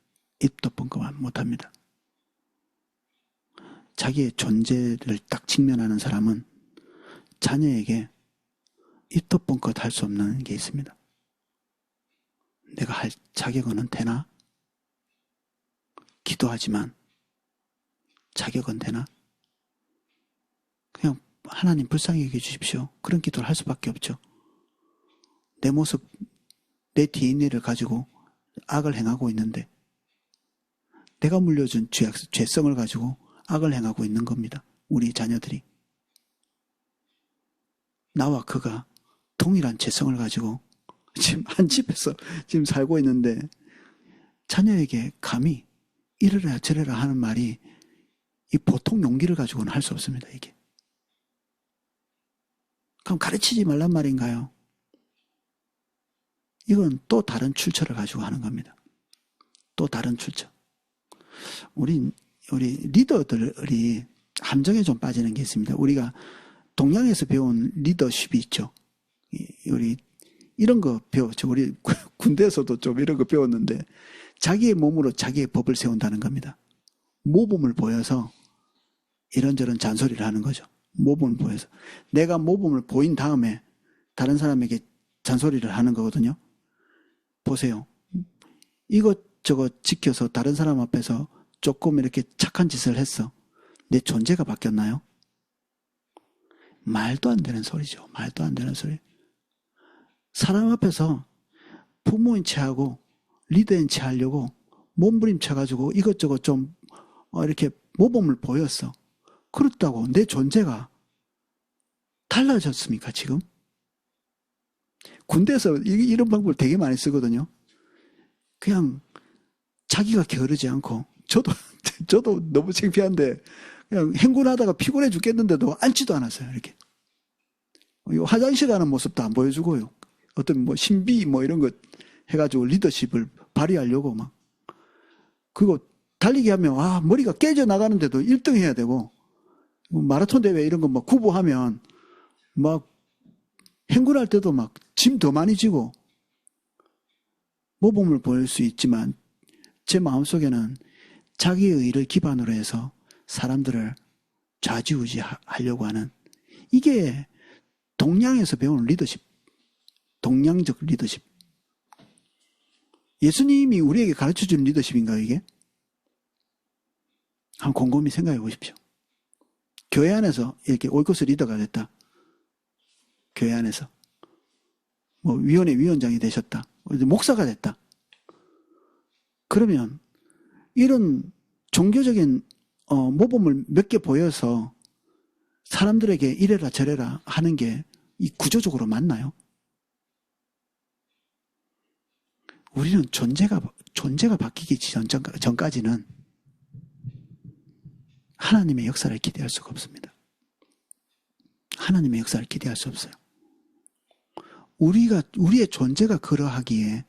입도 뻥끗 못합니다. 자기의 존재를 딱 직면하는 사람은 자녀에게 입도 뻥끗 할 수 없는 게 있습니다. 내가 할 자격은 되나? 기도하지만 자격은 되나? 그냥 하나님 불쌍히 여겨 주십시오. 그런 기도를 할 수밖에 없죠. 내 모습, 내 DNA를 가지고 악을 행하고 있는데 내가 물려준 죄성을 가지고 악을 행하고 있는 겁니다. 우리 자녀들이. 나와 그가 동일한 죄성을 가지고 지금 한 집에서 지금 살고 있는데 자녀에게 감히 이래라 저래라 하는 말이 이 보통 용기를 가지고는 할 수 없습니다. 이게. 그럼 가르치지 말란 말인가요? 이건 또 다른 출처를 가지고 하는 겁니다. 또 다른 출처. 우리 리더들이 함정에 좀 빠지는 게 있습니다. 우리가 동양에서 배운 리더십이 있죠. 우리 이런 거 배웠죠. 우리 군대에서도 좀 이런 거 배웠는데 자기의 몸으로 자기의 법을 세운다는 겁니다. 모범을 보여서 이런저런 잔소리를 하는 거죠. 모범을 보여서. 내가 모범을 보인 다음에 다른 사람에게 잔소리를 하는 거거든요. 보세요. 이것저것 지켜서 다른 사람 앞에서 조금 이렇게 착한 짓을 했어. 내 존재가 바뀌었나요? 말도 안 되는 소리죠. 말도 안 되는 소리. 사람 앞에서 부모인 체하고 리더인 체하려고 몸부림쳐가지고 이것저것 좀 이렇게 모범을 보였어. 그렇다고 내 존재가 달라졌습니까 지금? 군대에서 이런 방법을 되게 많이 쓰거든요. 그냥 자기가 게으르지 않고 저도 너무 창피한데 그냥 행군하다가 피곤해 죽겠는데도 앉지도 않았어요. 이렇게 화장실 가는 모습도 안 보여주고요. 어떤 뭐 신비 뭐 이런 거 해가지고 리더십을 발휘하려고 막. 그리고 달리기 하면 머리가 깨져 나가는데도 1등 해야 되고 마라톤 대회 이런 거 막 구보하면 막 행군할 때도 막 짐 더 많이 지고 모범을 보일 수 있지만 제 마음속에는 자기의 의를 기반으로 해서 사람들을 좌지우지하려고 하는 이게 동양에서 배우는 리더십, 동양적 리더십. 예수님이 우리에게 가르쳐준 리더십인가요 이게? 한번 곰곰이 생각해 보십시오. 교회 안에서 이렇게 오이코스 리더가 됐다. 교회 안에서 뭐 위원회 위원장이 되셨다. 목사가 됐다. 그러면 이런 종교적인 모범을 몇 개 보여서 사람들에게 이래라 저래라 하는 게 이 구조적으로 맞나요? 우리는 존재가 바뀌기 전까지는 하나님의 역사를 기대할 수가 없습니다. 하나님의 역사를 기대할 수 없어요. 우리의 존재가 그러하기에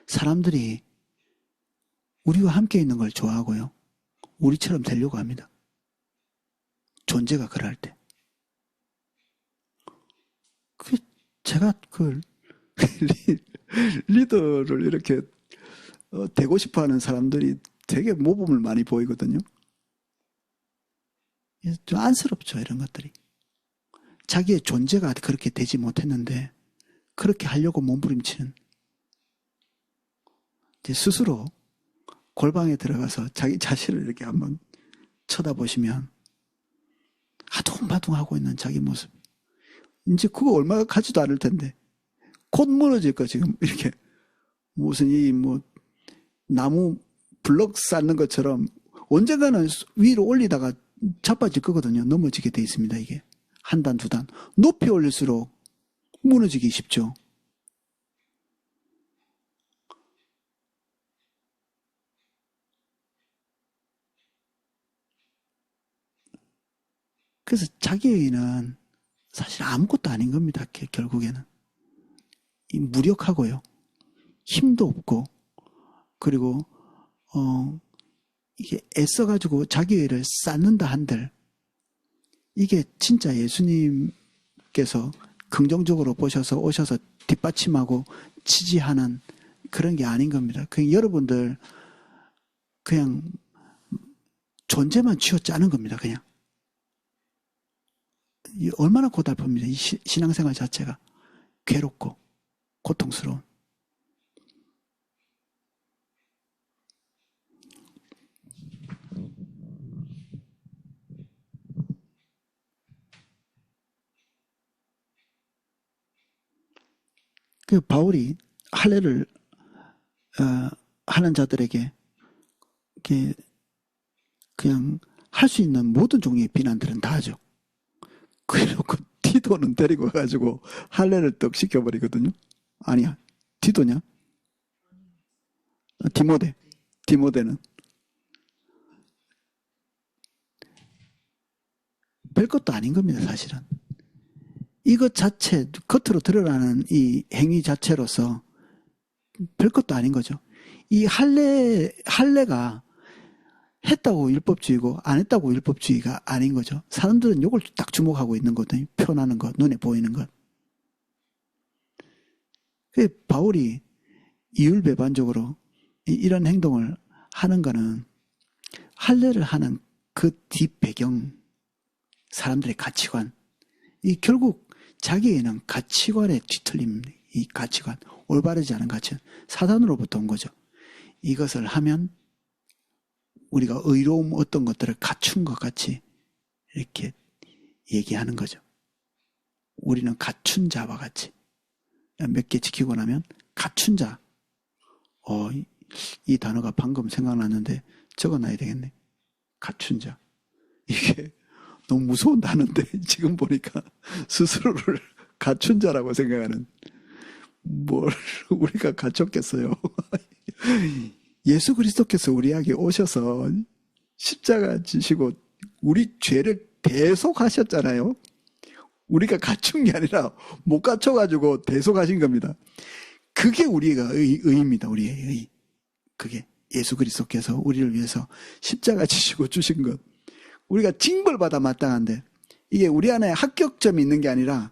사람들이 우리와 함께 있는 걸 좋아하고요. 우리처럼 되려고 합니다. 존재가 그럴 때. 제가 리더를 이렇게 되고 싶어 하는 사람들이 되게 모범을 많이 보이거든요. 좀 안쓰럽죠, 이런 것들이. 자기의 존재가 그렇게 되지 못했는데 그렇게 하려고 몸부림치는, 이제 스스로 골방에 들어가서 자기 자신을 이렇게 한번 쳐다보시면 아둥바둥하고 있는 자기 모습, 이제 그거 얼마 가지도 않을 텐데 곧 무너질 거 지금 이렇게 무슨 이 뭐 나무 블럭 쌓는 것처럼 언젠가는 위로 올리다가 자빠질 거거든요. 넘어지게 돼 있습니다. 이게 한 단 두 단 높이 올릴수록 무너지기 쉽죠. 그래서 자기의는 사실 아무것도 아닌 겁니다. 결국에는 이 무력하고요, 힘도 없고, 그리고 이게 애써가지고 자기의를 쌓는다 한들 이게 진짜 예수님께서 긍정적으로 보셔서 오셔서 뒷받침하고 지지하는 그런 게 아닌 겁니다. 그냥 여러분들 그냥 존재만 쥐어짜는 겁니다. 그냥 얼마나 고달픕니다. 이 신앙생활 자체가 괴롭고 고통스러운. 그 바울이 할례를 하는 자들에게 그냥 할 수 있는 모든 종류의 비난들은 다 하죠. 그래놓고 디도는 데리고 가가지고 할례를 떡 시켜버리거든요. 아니야, 디도냐? 디모데는 별것도 아닌 겁니다. 사실은 이것 자체, 겉으로 드러나는 이 행위 자체로서 별것도 아닌 거죠. 이 할례가 했다고 율법주의고 안 했다고 율법주의가 아닌 거죠. 사람들은 요걸 딱 주목하고 있는 거거든요. 표현하는 것, 눈에 보이는 것. 그 바울이 이율배반적으로 이런 행동을 하는 거는 할례를 하는 그 뒷배경, 사람들의 가치관, 이 결국 자기에는 가치관의 뒤틀림, 이 가치관, 올바르지 않은 가치관, 사단으로부터 온 거죠. 이것을 하면 우리가 의로움 어떤 것들을 갖춘 것 같이 이렇게 얘기하는 거죠. 우리는 갖춘 자와 같이. 몇 개 지키고 나면 갖춘 자. 이 단어가 방금 생각났는데 적어놔야 되겠네. 갖춘 자. 이게 너무 무서운 단어인데 지금 보니까 스스로를 갖춘 자라고 생각하는, 뭘 우리가 갖췄겠어요. 예수 그리스도께서 우리에게 오셔서 십자가 지시고 우리 죄를 대속하셨잖아요. 우리가 갖춘 게 아니라 못 갖춰가지고 대속하신 겁니다. 그게 우리가 의입니다. 우리의 의. 그게 예수 그리스도께서 우리를 위해서 십자가 지시고 주신 것. 우리가 징벌받아 마땅한데, 이게 우리 안에 합격점이 있는 게 아니라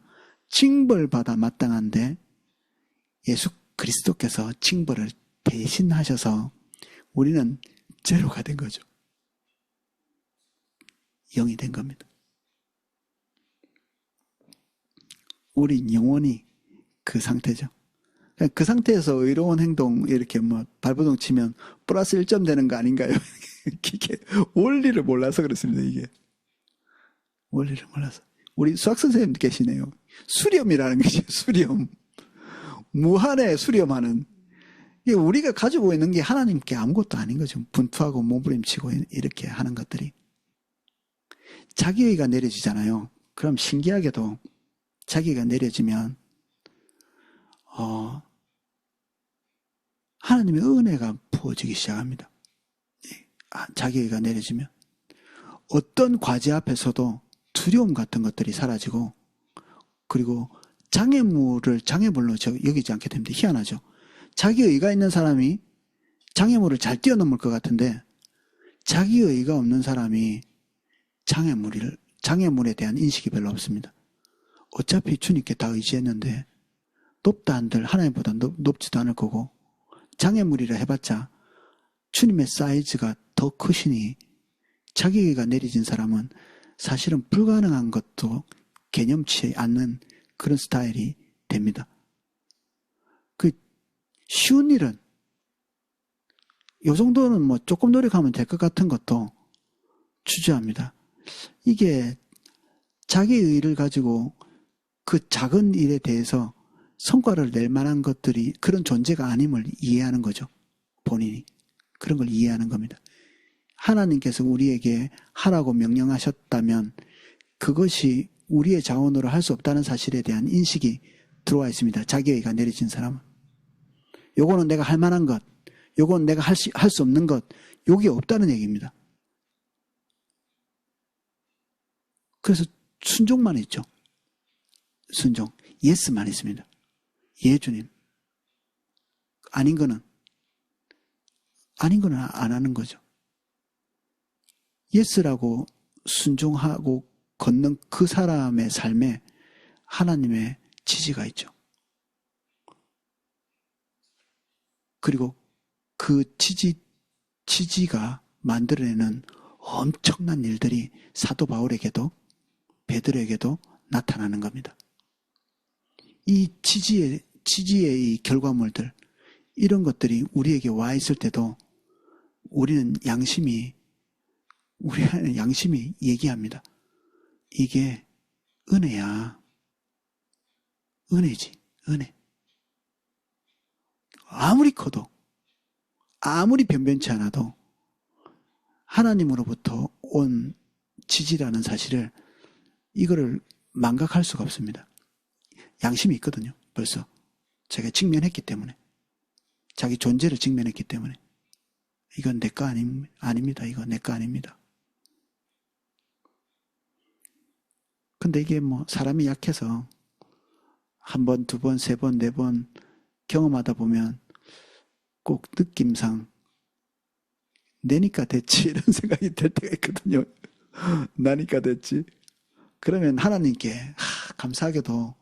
징벌받아 마땅한데 예수 그리스도께서 징벌을 대신하셔서 우리는 제로가 된 거죠. 0이 된 겁니다. 우린 영원히 그 상태죠. 그 상태에서 의로운 행동 이렇게 뭐 발버둥 치면 플러스 1점 되는 거 아닌가요? 이게 원리를 몰라서 그렇습니다. 이게 원리를 몰라서. 우리 수학 선생님 계시네요. 수렴이라는 것이 수렴. 무한의 수렴하는. 이게 우리가 가지고 있는 게 하나님께 아무것도 아닌 거죠. 분투하고 몸부림치고 이렇게 하는 것들이. 자기의가 내려지잖아요. 그럼 신기하게도 자기가 내려지면 하나님의 은혜가 부어지기 시작합니다. 자기가 내려지면 어떤 과제 앞에서도 두려움 같은 것들이 사라지고, 그리고 장애물로 여기지 않게 됩니다. 희한하죠. 자기의가 있는 사람이 장애물을 잘 뛰어넘을 것 같은데 자기의가 없는 사람이 장애물에 대한 인식이 별로 없습니다. 어차피 주님께 다 의지했는데 높다 한들 하나님보다 높지도 않을 거고 장애물이라 해봤자 주님의 사이즈가 더 크시니 자기가 내려진 사람은 사실은 불가능한 것도 개념치 않는 그런 스타일이 됩니다. 그 쉬운 일은 요 정도는 뭐 조금 노력하면 될 것 같은 것도 주저합니다. 이게 자기 의의를 가지고 그 작은 일에 대해서 성과를 낼 만한 것들이 그런 존재가 아님을 이해하는 거죠. 본인이. 그런 걸 이해하는 겁니다. 하나님께서 우리에게 하라고 명령하셨다면 그것이 우리의 자원으로 할 수 없다는 사실에 대한 인식이 들어와 있습니다. 자기의가 내려진 사람은. 요거는 내가 할 만한 것, 요건 내가 할 수 없는 것, 요게 없다는 얘기입니다. 그래서 순종만 있죠. 순종. 예스만 있습니다. 예, 주님. 아닌 거는 안 하는 거죠. 예스라고 순종하고 걷는 그 사람의 삶에 하나님의 지지가 있죠. 그리고 그 지지가 만들어내는 엄청난 일들이 사도 바울에게도 베드로에게도 나타나는 겁니다. 이 지지의 이 결과물들, 이런 것들이 우리에게 와 있을 때도 우리는 양심이 얘기합니다. 이게 은혜야. 은혜지, 은혜. 아무리 커도, 아무리 변변치 않아도 하나님으로부터 온 지지라는 사실을 이거를 망각할 수가 없습니다. 양심이 있거든요. 벌써 제가 직면했기 때문에, 자기 존재를 직면했기 때문에 이건 내 거 아닙니다. 이거 내 거 아닙니다. 근데 이게 뭐 사람이 약해서 한 번, 두 번, 세 번, 네 번 경험하다 보면 꼭 느낌상 내니까 됐지 이런 생각이 들 때가 있거든요. 나니까 됐지. 그러면 하나님께 감사하게도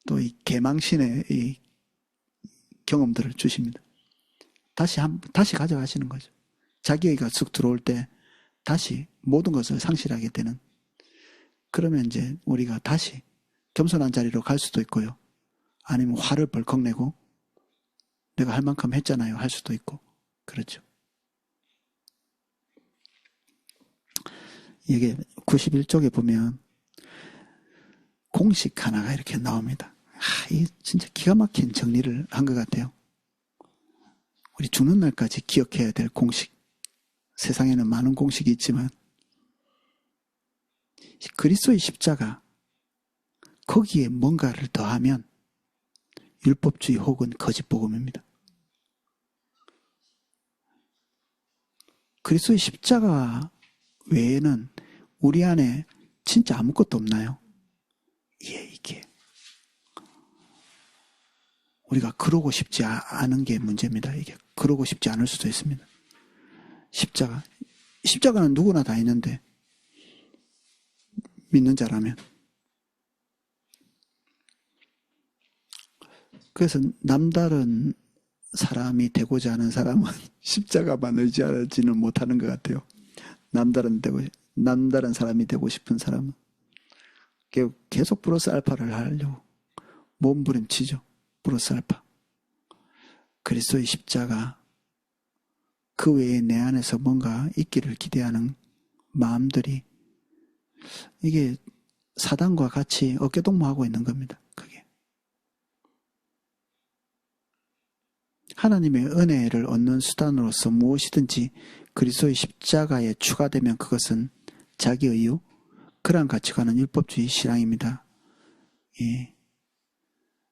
또 이 개망신의 이 경험들을 주십니다. 다시 가져가시는 거죠. 자기가 쑥 들어올 때 다시 모든 것을 상실하게 되는. 그러면 이제 우리가 다시 겸손한 자리로 갈 수도 있고요. 아니면 화를 벌컥 내고 내가 할 만큼 했잖아요 할 수도 있고. 그렇죠. 이게 91쪽에 보면 공식 하나가 이렇게 나옵니다. 이 진짜 기가 막힌 정리를 한 것 같아요. 우리 죽는 날까지 기억해야 될 공식. 세상에는 많은 공식이 있지만 그리스도의 십자가, 거기에 뭔가를 더하면 율법주의 혹은 거짓복음입니다. 그리스도의 십자가 외에는 우리 안에 진짜 아무것도 없나요? 예, 이게 우리가 그러고 싶지 않은 게 문제입니다. 이게 그러고 싶지 않을 수도 있습니다. 십자가는 누구나 다 있는데 믿는 자라면. 그래서 남다른 사람이 되고자 하는 사람은 십자가만 의지하지는 못하는 것 같아요. 남다른 사람이 되고 싶은 사람은 계속 플러스 알파를 하려고 몸부림치죠. 플러스 알파. 그리스도의 십자가, 그 외에 내 안에서 뭔가 있기를 기대하는 마음들이, 이게 사단과 같이 어깨동무하고 있는 겁니다. 그게. 하나님의 은혜를 얻는 수단으로서 무엇이든지 그리스도의 십자가에 추가되면 그것은 자기의 이유, 그러한 가치관은 율법주의 신앙입니다. 예.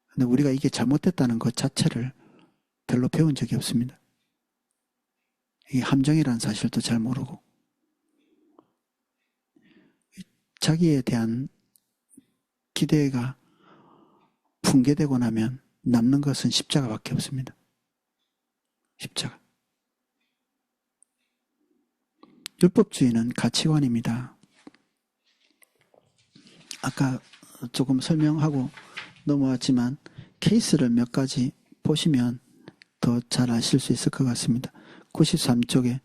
근데 우리가 이게 잘못됐다는 것 자체를 별로 배운 적이 없습니다. 이게 함정이라는 사실도 잘 모르고, 자기에 대한 기대가 붕괴되고 나면 남는 것은 십자가밖에 없습니다. 십자가. 율법주의는 가치관입니다. 아까 조금 설명하고 넘어왔지만 케이스를 몇 가지 보시면 더 잘 아실 수 있을 것 같습니다. 93쪽에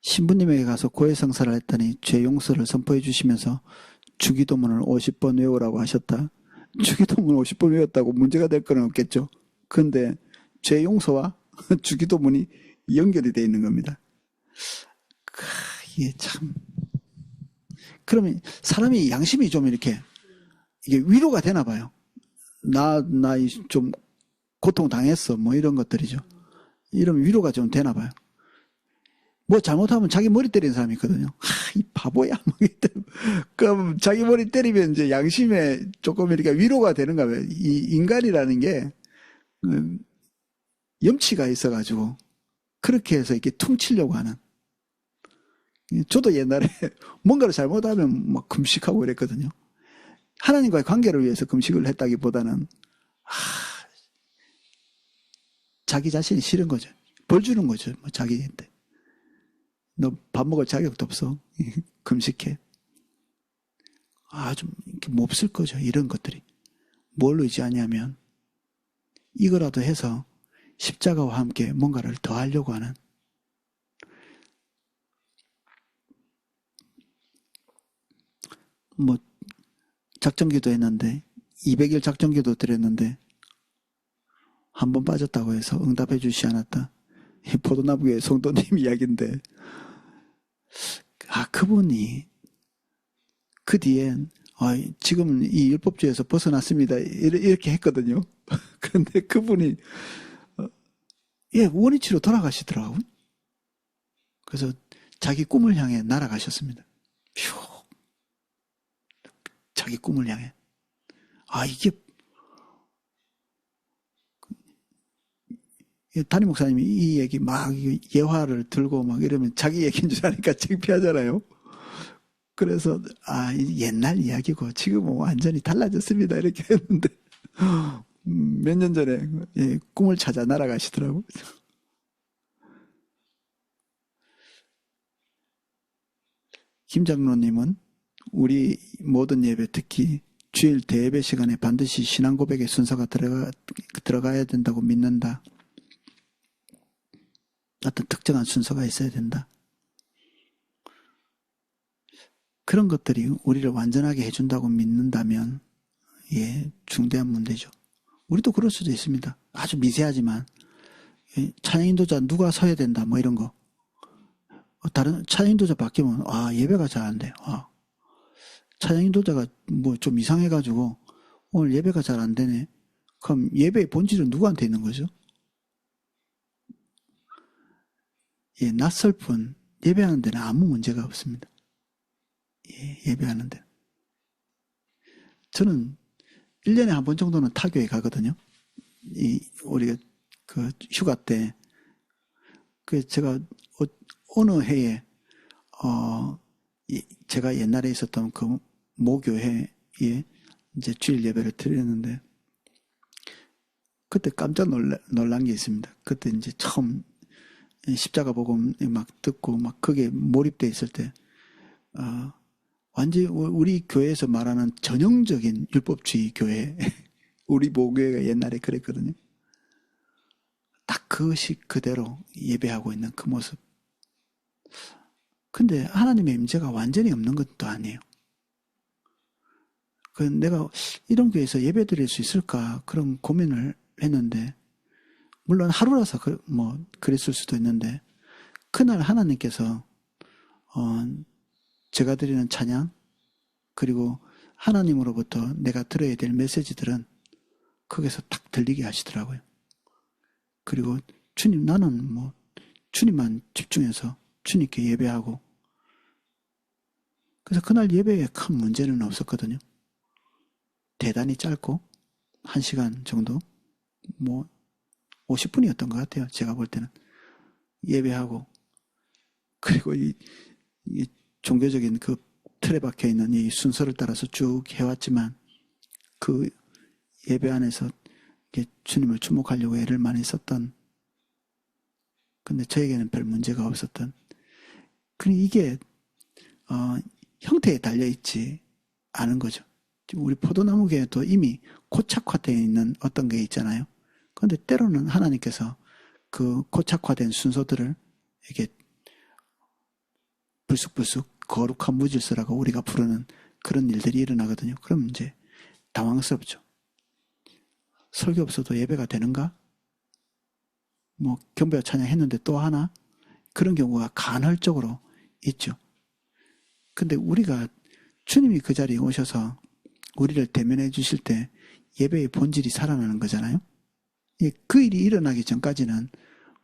신부님에게 가서 고해성사를 했더니 죄 용서를 선포해 주시면서 주기도문을 50번 외우라고 하셨다. 주기도문 50번 외웠다고 문제가 될 건 없겠죠. 그런데 죄 용서와 주기도문이 연결이 되어 있는 겁니다. 이게 참. 그러면 사람이 양심이 좀 이렇게 이게 위로가 되나 봐요. 나 좀 고통 당했어. 뭐 이런 것들이죠. 이러면 위로가 좀 되나 봐요. 뭐 잘못하면 자기 머리 때리는 사람이 있거든요. 이 바보야. 그럼 자기 머리 때리면 이제 양심에 조금 이렇게 위로가 되는가 봐요. 이 인간이라는 게 염치가 있어가지고 그렇게 해서 이렇게 퉁치려고 하는. 저도 옛날에 뭔가를 잘못하면 막 금식하고 그랬거든요. 하나님과의 관계를 위해서 금식을 했다기보다는 자기 자신이 싫은 거죠. 벌 주는 거죠. 뭐 자기한테. 너 밥 먹을 자격도 없어. 금식해. 좀 이렇게 몹쓸 거죠. 이런 것들이. 뭘 의지하냐면 이거라도 해서 십자가와 함께 뭔가를 더 하려고 하는. 뭐 작전기도 했는데 200일 작전기도 드렸는데 한 번 빠졌다고 해서 응답해 주시지 않았다. 이 포도나무의 성도님 이야기인데 그분이 그 뒤엔 지금 이 율법주의에서 벗어났습니다. 이렇게 했거든요. 그런데 그분이 원위치로 돌아가시더라고요. 그래서 자기 꿈을 향해 날아가셨습니다. 휴. 자기 꿈을 향해. 이게 담임 목사님이 이 얘기 막 예화를 들고 막 이러면 자기 얘기인 줄 아니까 창피하잖아요. 그래서 옛날 이야기고 지금은 완전히 달라졌습니다. 이렇게 했는데 몇 년 전에 꿈을 찾아 날아가시더라고요. 김 장로님은 우리 모든 예배 특히 주일 대예배 시간에 반드시 신앙 고백의 순서가 들어가야 된다고 믿는다. 어떤 특정한 순서가 있어야 된다. 그런 것들이 우리를 완전하게 해준다고 믿는다면 중대한 문제죠. 우리도 그럴 수도 있습니다. 아주 미세하지만 찬양 인도자 누가 서야 된다 뭐 이런 거. 다른 찬양 인도자 바뀌면 예배가 잘 안 돼. 찬양 인도자가 뭐 좀 이상해가지고 오늘 예배가 잘 안 되네. 그럼 예배의 본질은 누구한테 있는 거죠? 낯설 뿐 예배하는 데는 아무 문제가 없습니다. 예배하는 데는. 저는 1년에 한 번 정도는 타교에 가거든요. 우리가 그 휴가 때 제가 어느 해에 제가 옛날에 있었던 그 모교회에 이제 주일 예배를 드렸는데 그때 깜짝 놀란 게 있습니다. 그때 이제 처음 십자가 복음 막 듣고 막 거기에 몰입돼 있을 때 완전히 우리 교회에서 말하는 전형적인 율법주의 교회 우리 모교회가 옛날에 그랬거든요. 딱 그것이 그대로 예배하고 있는 그 모습. 근데 하나님의 임재가 완전히 없는 것도 아니에요. 내가 이런 교회에서 예배 드릴 수 있을까 그런 고민을 했는데 물론 하루라서 그랬을 수도 있는데 그날 하나님께서 제가 드리는 찬양 그리고 하나님으로부터 내가 들어야 될 메시지들은 거기서 딱 들리게 하시더라고요. 그리고 주님 나는 주님만 집중해서 주님께 예배하고 그래서 그날 예배에 큰 문제는 없었거든요. 대단히 짧고 1시간 정도 50분이었던 것 같아요. 제가 볼 때는 예배하고 그리고 이 종교적인 그 틀에 박혀 있는 이 순서를 따라서 쭉 해왔지만 그 예배 안에서 주님을 주목하려고 애를 많이 썼던 근데 저에게는 별 문제가 없었던 이게 형태에 달려있지 않은 거죠. 우리 포도나무계에도 이미 고착화되어 있는 어떤 게 있잖아요. 그런데 때로는 하나님께서 그 고착화된 순서들을 이렇게 불쑥불쑥 거룩한 무질서라고 우리가 부르는 그런 일들이 일어나거든요. 그럼 이제 당황스럽죠. 설교 없어도 예배가 되는가? 뭐 경배와 찬양 했는데 또 하나? 그런 경우가 간헐적으로 있죠. 근데 우리가 주님이 그 자리에 오셔서 우리를 대면해 주실 때 예배의 본질이 살아나는 거잖아요. 그 일이 일어나기 전까지는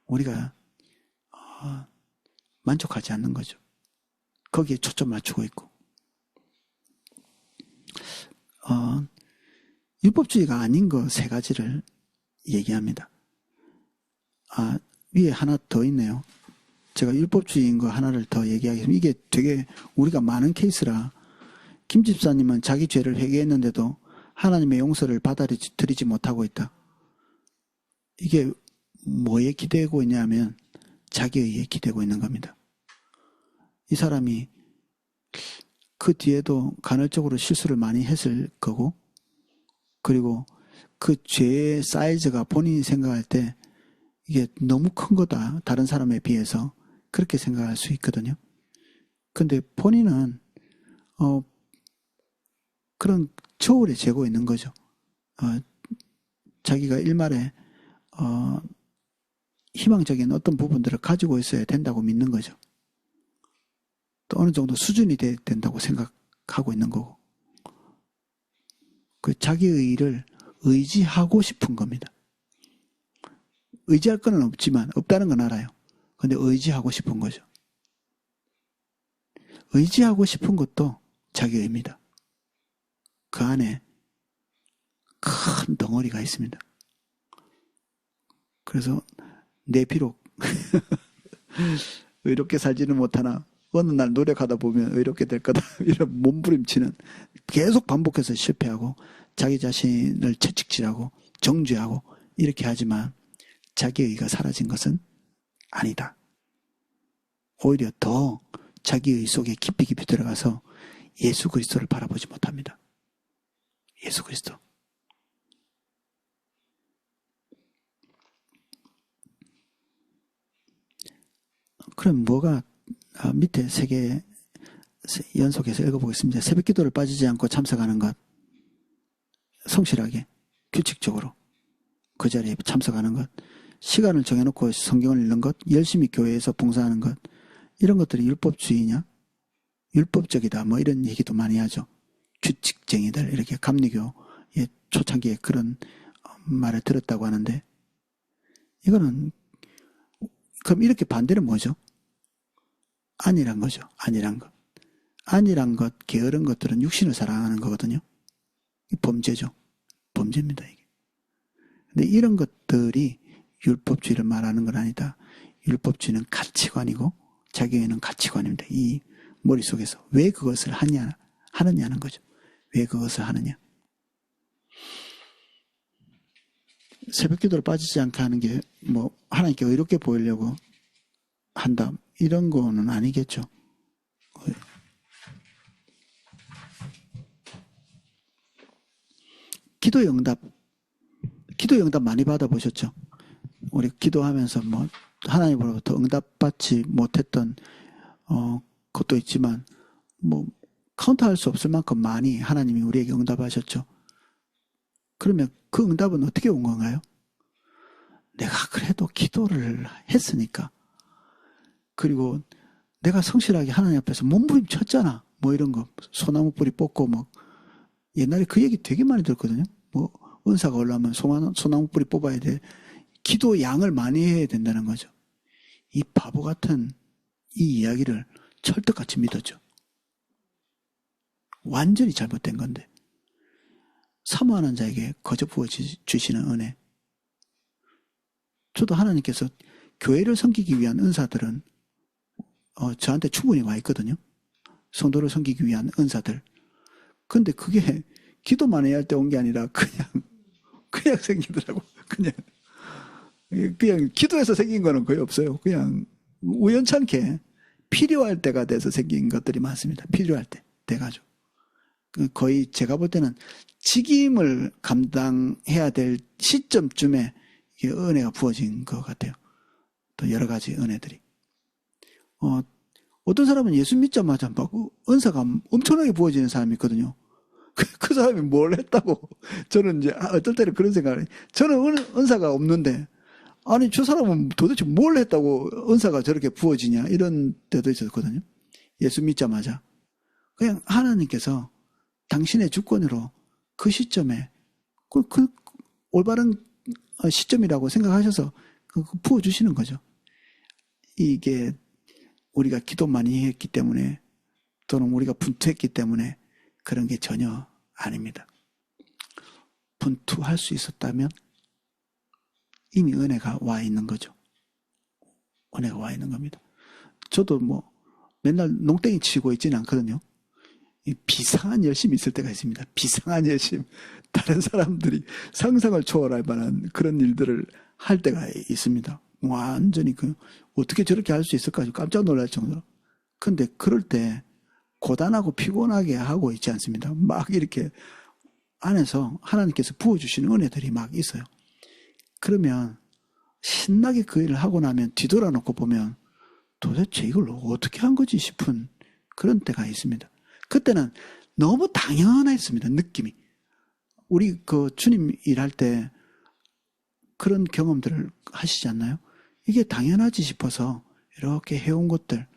우리가 만족하지 않는 거죠. 거기에 초점 맞추고 있고. 율법주의가 아닌 거 세 가지를 얘기합니다. 위에 하나 더 있네요. 제가 율법주의인 거 하나를 더 얘기하겠습니다. 이게 되게 우리가 많은 케이스라 김 집사님은 자기 죄를 회개했는데도 하나님의 용서를 받아들이지 못하고 있다. 이게 뭐에 기대고 있냐면 자기의에 기대고 있는 겁니다. 이 사람이 그 뒤에도 간헐적으로 실수를 많이 했을 거고, 그리고 그 죄의 사이즈가 본인이 생각할 때 이게 너무 큰 거다. 다른 사람에 비해서 그렇게 생각할 수 있거든요. 근데 본인은 그런 저울에 재고 있는 거죠. 자기가 일말에 희망적인 어떤 부분들을 가지고 있어야 된다고 믿는 거죠. 또 어느 정도 수준이 된다고 생각하고 있는 거고. 그 자기의 일을 의지하고 싶은 겁니다. 의지할 건 없지만, 없다는 건 알아요. 근데 의지하고 싶은 거죠. 의지하고 싶은 것도 자기의입니다. 그 안에 큰 덩어리가 있습니다. 그래서 내 비록 의롭게 살지는 못하나 어느 날 노력하다 보면 의롭게 될 거다 이런 몸부림치는 계속 반복해서 실패하고 자기 자신을 채찍질하고 정죄하고 이렇게 하지만 자기의가 사라진 것은 아니다. 오히려 더 자기의 속에 깊이 들어가서 예수 그리스도를 바라보지 못합니다. 예수 그리스도. 그럼 뭐가 밑에 3개 연속해서 읽어보겠습니다. 새벽 기도를 빠지지 않고 참석하는 것, 성실하게 규칙적으로 그 자리에 참석하는 것, 시간을 정해놓고 성경을 읽는 것, 열심히 교회에서 봉사하는 것, 이런 것들이 율법주의냐? 율법적이다. 뭐 이런 얘기도 많이 하죠. 규칙쟁이들, 이렇게 감리교의 초창기에 그런 말을 들었다고 하는데, 이거는 그럼 이렇게 반대는 뭐죠? 아니란 거죠. 아니란 것. 아니란 것, 게으른 것들은 육신을 사랑하는 거거든요. 범죄죠. 범죄입니다, 이게. 근데 이런 것들이 율법주의를 말하는 건 아니다. 율법주의는 가치관이고 자기에는 가치관입니다. 이 머릿속에서 왜 그것을 하느냐는 거죠. 왜 그것을 하느냐. 새벽 기도를 빠지지 않게 하는 게 뭐 하나님께 의롭게 보이려고 한다. 이런 거는 아니겠죠. 기도 응답 많이 받아보셨죠? 우리 기도하면서 뭐 하나님으로부터 응답받지 못했던 것도 있지만 뭐 카운트할 수 없을 만큼 많이 하나님이 우리에게 응답하셨죠. 그러면 그 응답은 어떻게 온 건가요? 내가 그래도 기도를 했으니까, 그리고 내가 성실하게 하나님 앞에서 몸부림쳤잖아. 뭐 이런 거, 소나무 뿌리 뽑고 뭐 옛날에 그 얘기 되게 많이 들었거든요. 뭐 은사가 올라오면 소나무 뿌리 뽑아야 돼. 기도 양을 많이 해야 된다는 거죠. 이 바보 같은 이 이야기를 철떡같이 믿었죠. 완전히 잘못된 건데. 사모하는 자에게 거저 부어 주시는 은혜. 저도 하나님께서 교회를 섬기기 위한 은사들은 저한테 충분히 와 있거든요. 성도를 섬기기 위한 은사들. 근데 그게 기도만 해야 할 때 온 게 아니라 그냥 생기더라고. 그냥 기도해서 생긴 거는 거의 없어요. 그냥 우연찮게 필요할 때가 돼서 생긴 것들이 많습니다. 필요할 때 돼가지고. 거의 제가 볼 때는 직임을 감당해야 될 시점쯤에 은혜가 부어진 것 같아요. 또 여러 가지 은혜들이. 어떤 사람은 예수 믿자마자 막 은사가 엄청나게 부어지는 사람이 있거든요. 그 사람이 뭘 했다고. 저는 이제 어떨 때는 그런 생각을 해요. 저는 은사가 없는데 아니 저 사람은 도대체 뭘 했다고 은사가 저렇게 부어지냐 이런 때도 있었거든요. 예수 믿자마자. 그냥 하나님께서 당신의 주권으로 그 시점에 그 올바른 시점이라고 생각하셔서 부어주시는 거죠. 이게 우리가 기도 많이 했기 때문에 또는 우리가 분투했기 때문에 그런 게 전혀 아닙니다. 분투할 수 있었다면 이미 은혜가 와 있는 거죠. 은혜가 와 있는 겁니다. 저도 뭐 맨날 농땡이 치고 있지는 않거든요. 비상한 열심이 있을 때가 있습니다. 비상한 열심. 다른 사람들이 상상을 초월할 만한 그런 일들을 할 때가 있습니다. 완전히 어떻게 저렇게 할 수 있을까 깜짝 놀랄 정도로. 근데 그럴 때 고단하고 피곤하게 하고 있지 않습니다. 막 이렇게 안에서 하나님께서 부어주시는 은혜들이 막 있어요. 그러면 신나게 그 일을 하고 나면 뒤돌아놓고 보면 도대체 이걸 어떻게 한 거지 싶은 그런 때가 있습니다. 그때는 너무 당연했습니다. 느낌이. 우리 주님 일할 때 그런 경험들을 하시지 않나요? 이게 당연하지 싶어서 이렇게 해온 것들.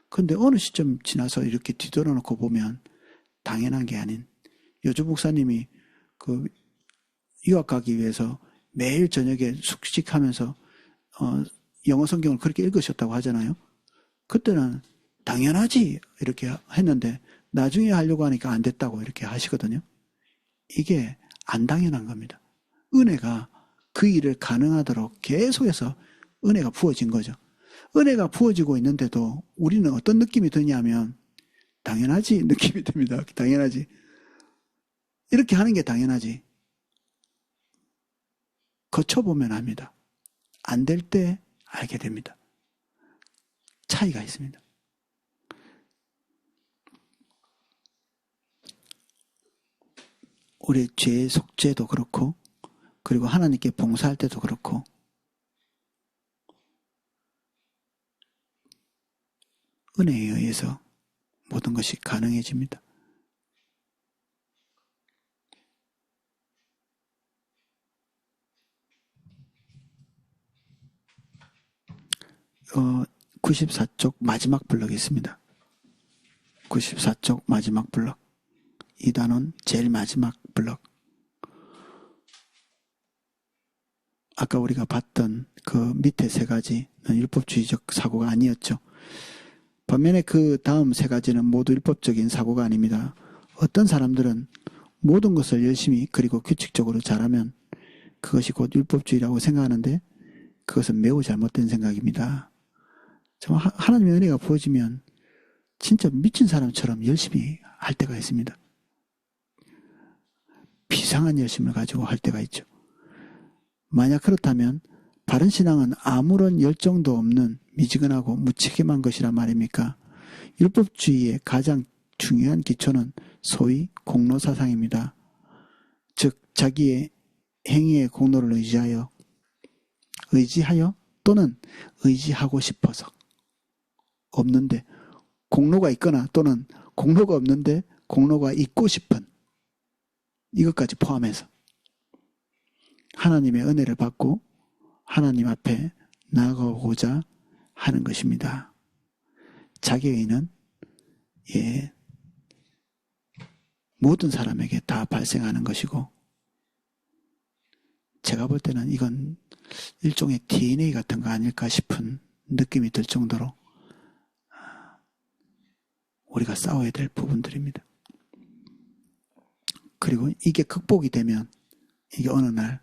근데 어느 시점 지나서 이렇게 뒤돌아놓고 보면 당연한 게 아닌 요조 목사님이 유학 가기 위해서 매일 저녁에 숙식하면서 영어 성경을 그렇게 읽으셨다고 하잖아요. 그때는 당연하지 이렇게 했는데 나중에 하려고 하니까 안 됐다고 이렇게 하시거든요. 이게 안 당연한 겁니다. 은혜가 그 일을 가능하도록 계속해서 은혜가 부어진 거죠. 은혜가 부어지고 있는데도 우리는 어떤 느낌이 드냐면 당연하지 느낌이 듭니다. 당연하지. 이렇게 하는 게 당연하지. 거쳐보면 압니다. 안 될 때 알게 됩니다. 차이가 있습니다. 우리의 죄의 속죄도 그렇고 그리고 하나님께 봉사할 때도 그렇고 은혜에 의해서 모든 것이 가능해집니다. 어, 94쪽 마지막 블럭이 있습니다. 94쪽 마지막 블럭. 이 단원 제일 마지막 블럭. 아까 우리가 봤던 그 밑에 세 가지는 율법주의적 사고가 아니었죠. 반면에 그 다음 세 가지는 모두 율법적인 사고가 아닙니다. 어떤 사람들은 모든 것을 열심히 그리고 규칙적으로 잘하면 그것이 곧 율법주의라고 생각하는데 그것은 매우 잘못된 생각입니다. 정말 하나님의 은혜가 부어지면 진짜 미친 사람처럼 열심히 할 때가 있습니다. 비상한 열심을 가지고 할 때가 있죠. 만약 그렇다면 바른 신앙은 아무런 열정도 없는 미지근하고 무책임한 것이란 말입니까? 율법주의의 가장 중요한 기초는 소위 공로사상입니다. 즉 자기의 행위의 공로를 의지하여 또는 의지하고 싶어서 없는데 공로가 있거나 또는 공로가 없는데 공로가 있고 싶은 이것까지 포함해서 하나님의 은혜를 받고 하나님 앞에 나아가고자 하는 것입니다. 자기의는 모든 사람에게 다 발생하는 것이고 제가 볼 때는 이건 일종의 DNA 같은 거 아닐까 싶은 느낌이 들 정도로 우리가 싸워야 될 부분들입니다. 그리고 이게 극복이 되면 이게 어느 날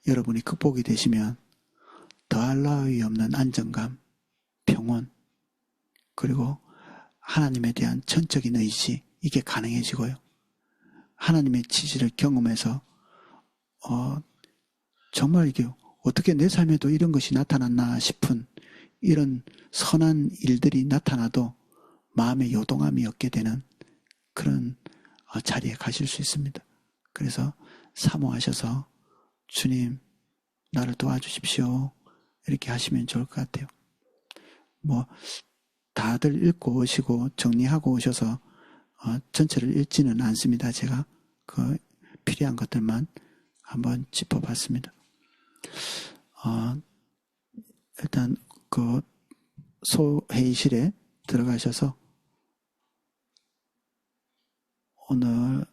여러분이 극복이 되시면 더할 나위 없는 안정감, 평온 그리고 하나님에 대한 전적인 의지 이게 가능해지고요. 하나님의 지지를 경험해서 정말 이게 어떻게 내 삶에도 이런 것이 나타났나 싶은 이런 선한 일들이 나타나도 마음의 요동함이 없게 되는 그런 자리에 가실 수 있습니다. 그래서 사모하셔서 주님 나를 도와주십시오 이렇게 하시면 좋을 것 같아요. 뭐 다들 읽고 오시고 정리하고 오셔서 전체를 읽지는 않습니다. 제가 그 필요한 것들만 한번 짚어봤습니다. 일단 그 소회의실에 들어가셔서 오늘은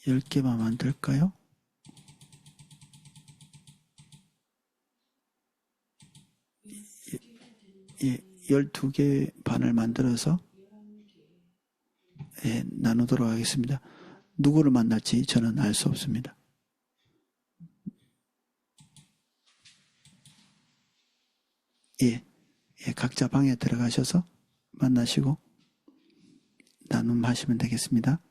10개만 만들까요? 예, 12개 반을 만들어서 예, 나누도록 하겠습니다. 누구를 만날지 저는 알 수 없습니다. 예, 각자 방에 들어가셔서 만나시고 나눔하시면 되겠습니다.